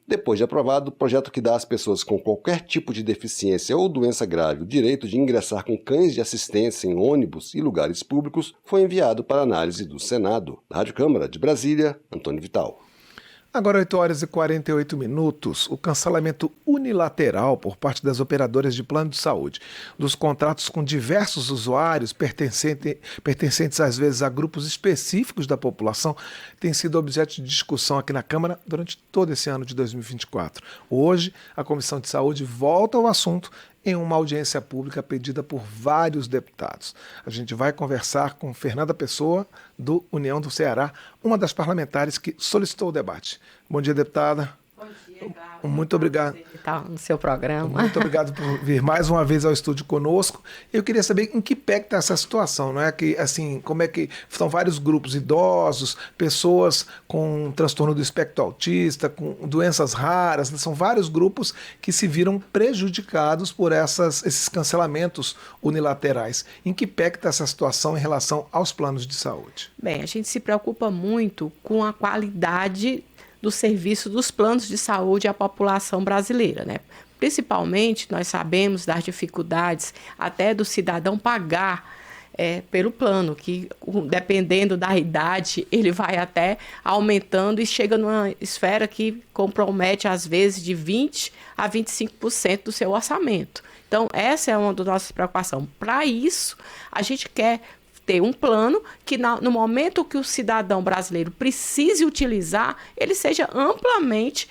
Depois de aprovado, o projeto que dá às pessoas com qualquer tipo de deficiência ou doença grave o direito de ingressar com cães de assistência em ônibus e lugares públicos foi enviado para análise do Senado. Da Rádio Câmara de Brasília, Antônio Vital. Agora 8h48, o cancelamento unilateral por parte das operadoras de plano de saúde dos contratos com diversos usuários pertencentes às vezes a grupos específicos da população tem sido objeto de discussão aqui na Câmara durante todo esse ano de 2024. Hoje, a Comissão de Saúde volta ao assunto em uma audiência pública pedida por vários deputados. A gente vai conversar com Fernanda Pessoa, do União do Ceará, uma das parlamentares que solicitou o debate. Bom dia, deputada. Bom Muito obrigado. No seu programa. Muito obrigado por vir mais uma vez ao estúdio conosco. Eu queria saber em que pé está essa situação, não é? Que, assim, como é que são vários grupos, idosos, pessoas com transtorno do espectro autista, com doenças raras, né? São vários grupos que se viram prejudicados por esses cancelamentos unilaterais. Em que pé está essa situação em relação aos planos de saúde? Bem, a gente se preocupa muito com a qualidade do serviço dos planos de saúde à população brasileira, né? Principalmente, nós sabemos das dificuldades até do cidadão pagar pelo plano, que dependendo da idade, ele vai até aumentando e chega numa esfera que compromete, às vezes, de 20% a 25% do seu orçamento. Então, essa é uma das nossas preocupações. Para isso, a gente quer ter um plano que no momento que o cidadão brasileiro precise utilizar, ele seja amplamente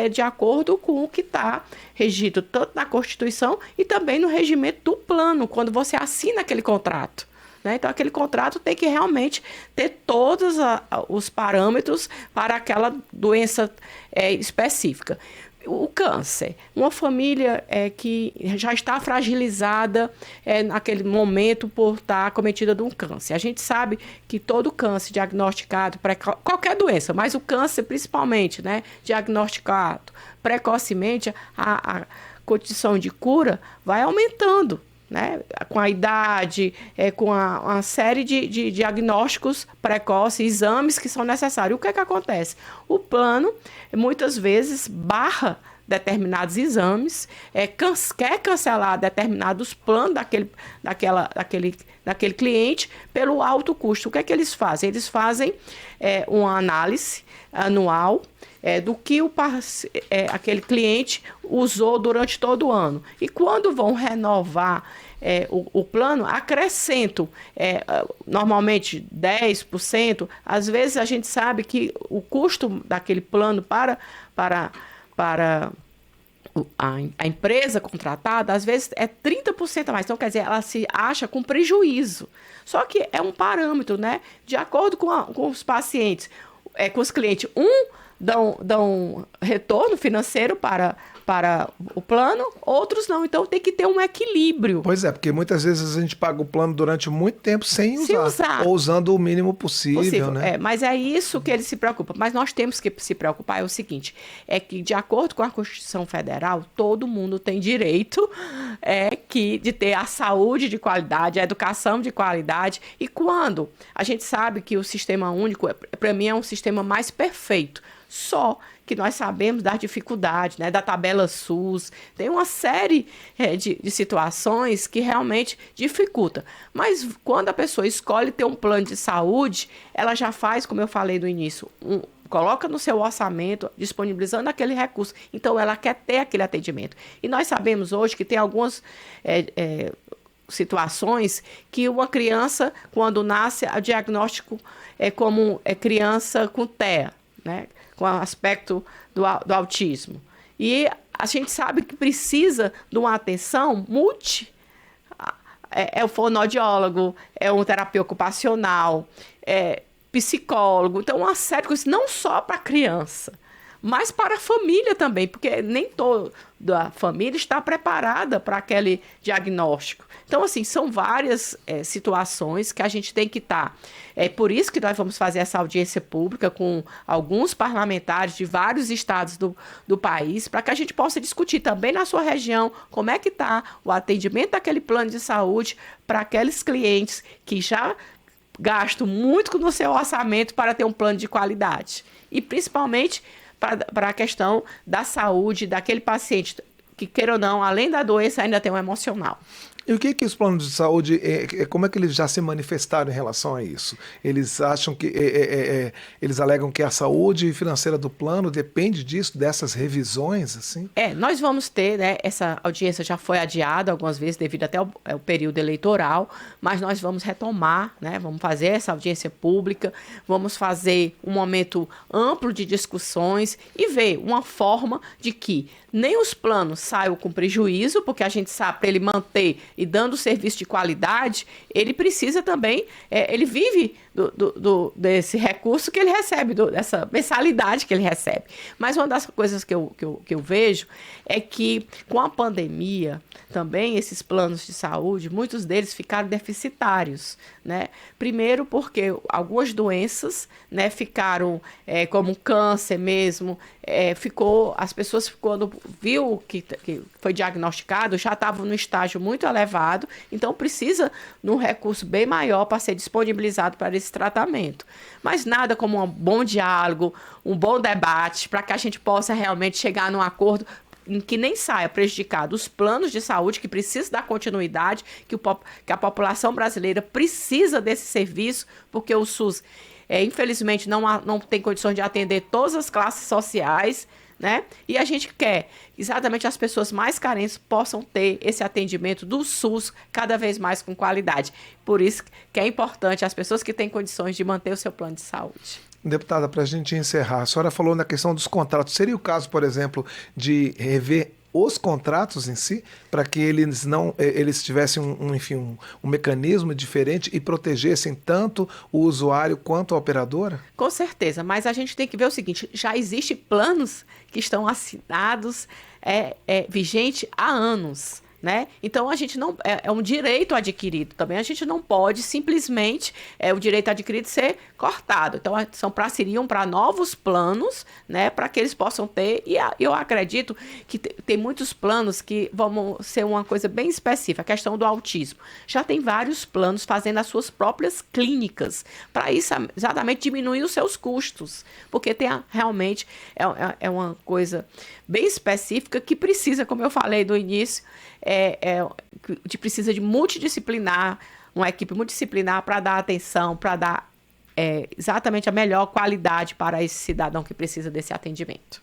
de acordo com o que está regido tanto na Constituição e também no regimento do plano, quando você assina aquele contrato. Né? Então, aquele contrato tem que realmente ter todos os parâmetros para aquela doença específica. O câncer, uma família que já está fragilizada naquele momento por estar acometida de um câncer. A gente sabe que todo câncer diagnosticado, qualquer doença, mas o câncer principalmente, né, diagnosticado precocemente, a condição de cura vai aumentando. Né, com a idade, com uma série de diagnósticos precoces, exames que são necessários. O que é que acontece? O plano, muitas vezes, barra determinados exames, quer cancelar determinados planos daquele cliente pelo alto custo. O que é que eles fazem? Eles fazem uma análise anual do que aquele cliente usou durante todo o ano. E quando vão renovar o plano, acrescentam normalmente 10%. Às vezes a gente sabe que o custo daquele plano para a empresa contratada, às vezes é 30% a mais. Então, quer dizer, ela se acha com prejuízo. Só que é um parâmetro, né? De acordo com os pacientes, com os clientes, dão retorno financeiro para o plano, outros não. Então tem que ter um equilíbrio. Pois é, porque muitas vezes a gente paga o plano durante muito tempo sem usar. Ou usando o mínimo possível. Né? Mas é isso que ele se preocupa. Mas nós temos que se preocupar, é o seguinte, é que de acordo com a Constituição Federal, todo mundo tem direito de ter a saúde de qualidade, a educação de qualidade. E quando a gente sabe que o Sistema Único, para mim, é um sistema mais perfeito, só que nós sabemos das dificuldades, né, da tabela SUS, tem uma série de situações que realmente dificulta. Mas quando a pessoa escolhe ter um plano de saúde, ela já faz, como eu falei no início, coloca no seu orçamento, disponibilizando aquele recurso. Então, ela quer ter aquele atendimento. E nós sabemos hoje que tem algumas situações que uma criança, quando nasce, o diagnóstico é como criança com TEA, né? Com o aspecto do autismo. E a gente sabe que precisa de uma atenção é o fonoaudiólogo, é um terapeuta ocupacional, psicólogo. Então, uma série de coisas, não só para a criança, mas para a família também, porque nem toda a família está preparada para aquele diagnóstico. Então, assim, são várias situações que a gente tem que estar. É por isso que nós vamos fazer essa audiência pública com alguns parlamentares de vários estados do país, para que a gente possa discutir também na sua região como é que está o atendimento daquele plano de saúde para aqueles clientes que já gastam muito no seu orçamento para ter um plano de qualidade. E, principalmente, para a questão da saúde daquele paciente, que, queira ou não, além da doença, ainda tem um emocional. E o que os planos de saúde, como é que eles já se manifestaram em relação a isso? Eles acham que, eles alegam que a saúde financeira do plano depende disso, dessas revisões, assim? Nós vamos ter, né, essa audiência já foi adiada algumas vezes devido até ao período eleitoral, mas nós vamos retomar, né, vamos fazer essa audiência pública, vamos fazer um momento amplo de discussões e ver uma forma de que nem os planos saiam com prejuízo, porque a gente sabe, para ele manter, e dando serviço de qualidade, ele precisa também, ele vive desse recurso que ele recebe, dessa mensalidade que ele recebe. Mas uma das coisas que eu vejo é que com a pandemia também esses planos de saúde, muitos deles ficaram deficitários, né? Primeiro porque algumas doenças, né, ficaram como câncer mesmo, as pessoas quando viu que foi diagnosticado já estavam no estágio muito elevado, então precisa de um recurso bem maior para ser disponibilizado para esse tratamento. Mas nada como um bom diálogo, um bom debate, para que a gente possa realmente chegar num acordo em que nem saia prejudicado os planos de saúde que precisam dar continuidade, que a população brasileira precisa desse serviço, porque o SUS, infelizmente, não tem condições de atender todas as classes sociais, né? E a gente quer exatamente as pessoas mais carentes possam ter esse atendimento do SUS cada vez mais com qualidade. Por isso que é importante as pessoas que têm condições de manter o seu plano de saúde. Deputada, para a gente encerrar, a senhora falou na questão dos contratos. Seria o caso, por exemplo, de rever os contratos em si, para que eles tivessem um mecanismo diferente e protegessem tanto o usuário quanto a operadora? Com certeza, mas a gente tem que ver o seguinte, já existem planos que estão assinados, vigente há anos, né? Então a gente não é um direito adquirido também, a gente não pode simplesmente o direito adquirido ser cortado. Então seriam para novos planos, né, para que eles possam ter, e eu acredito que tem muitos planos que vão ser uma coisa bem específica, a questão do autismo. Já tem vários planos fazendo as suas próprias clínicas, para isso exatamente diminuir os seus custos, porque realmente é uma coisa bem específica que precisa, como eu falei no início, precisa de multidisciplinar, uma equipe multidisciplinar para dar atenção, para dar exatamente a melhor qualidade para esse cidadão que precisa desse atendimento.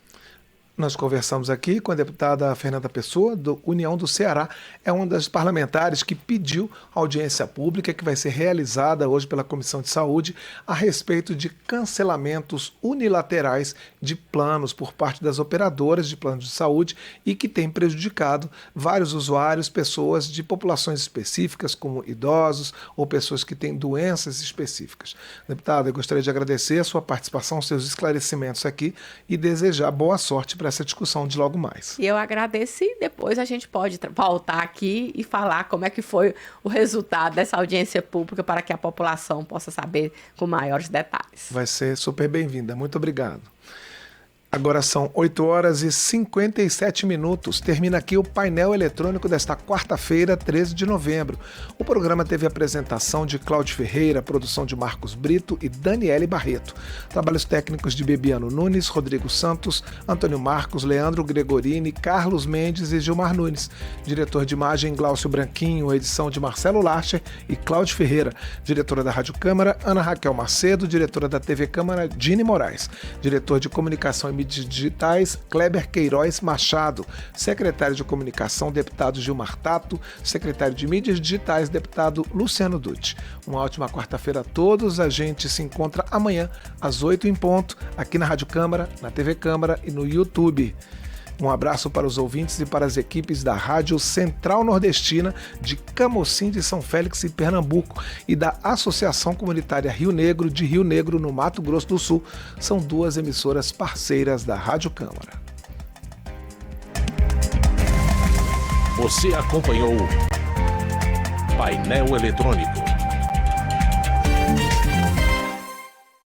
Nós conversamos aqui com a deputada Fernanda Pessoa, do União do Ceará. É uma das parlamentares que pediu audiência pública que vai ser realizada hoje pela Comissão de Saúde a respeito de cancelamentos unilaterais de planos por parte das operadoras de planos de saúde e que tem prejudicado vários usuários, pessoas de populações específicas, como idosos ou pessoas que têm doenças específicas. Deputada, eu gostaria de agradecer a sua participação, seus esclarecimentos aqui e desejar boa sorte para essa discussão de logo mais. E eu agradeço e depois a gente pode voltar aqui e falar como é que foi o resultado dessa audiência pública para que a população possa saber com maiores detalhes. Vai ser super bem-vinda. Muito obrigado. Agora são 8h57. Termina aqui o painel eletrônico desta quarta-feira, 13 de novembro. O programa teve a apresentação de Cláudio Ferreira, produção de Marcos Brito e Daniele Barreto. Trabalhos técnicos de Bebiano Nunes, Rodrigo Santos, Antônio Marcos, Leandro Gregorini, Carlos Mendes e Gilmar Nunes. Diretor de imagem, Glaucio Branquinho, edição de Marcelo Larcher e Cláudio Ferreira. Diretora da Rádio Câmara, Ana Raquel Macedo. Diretora da TV Câmara, Dini Moraes. Diretor de comunicação e mídias digitais, Kleber Queiroz Machado. Secretário de comunicação, deputado Gilmar Tato. Secretário de mídias digitais, deputado Luciano Dutti. Uma ótima quarta-feira a todos. A gente se encontra amanhã às 8h em ponto, aqui na Rádio Câmara, na TV Câmara e no YouTube. Um abraço para os ouvintes e para as equipes da Rádio Central Nordestina de Camocim de São Félix e Pernambuco e da Associação Comunitária Rio Negro de Rio Negro, no Mato Grosso do Sul. São duas emissoras parceiras da Rádio Câmara. Você acompanhou Painel Eletrônico.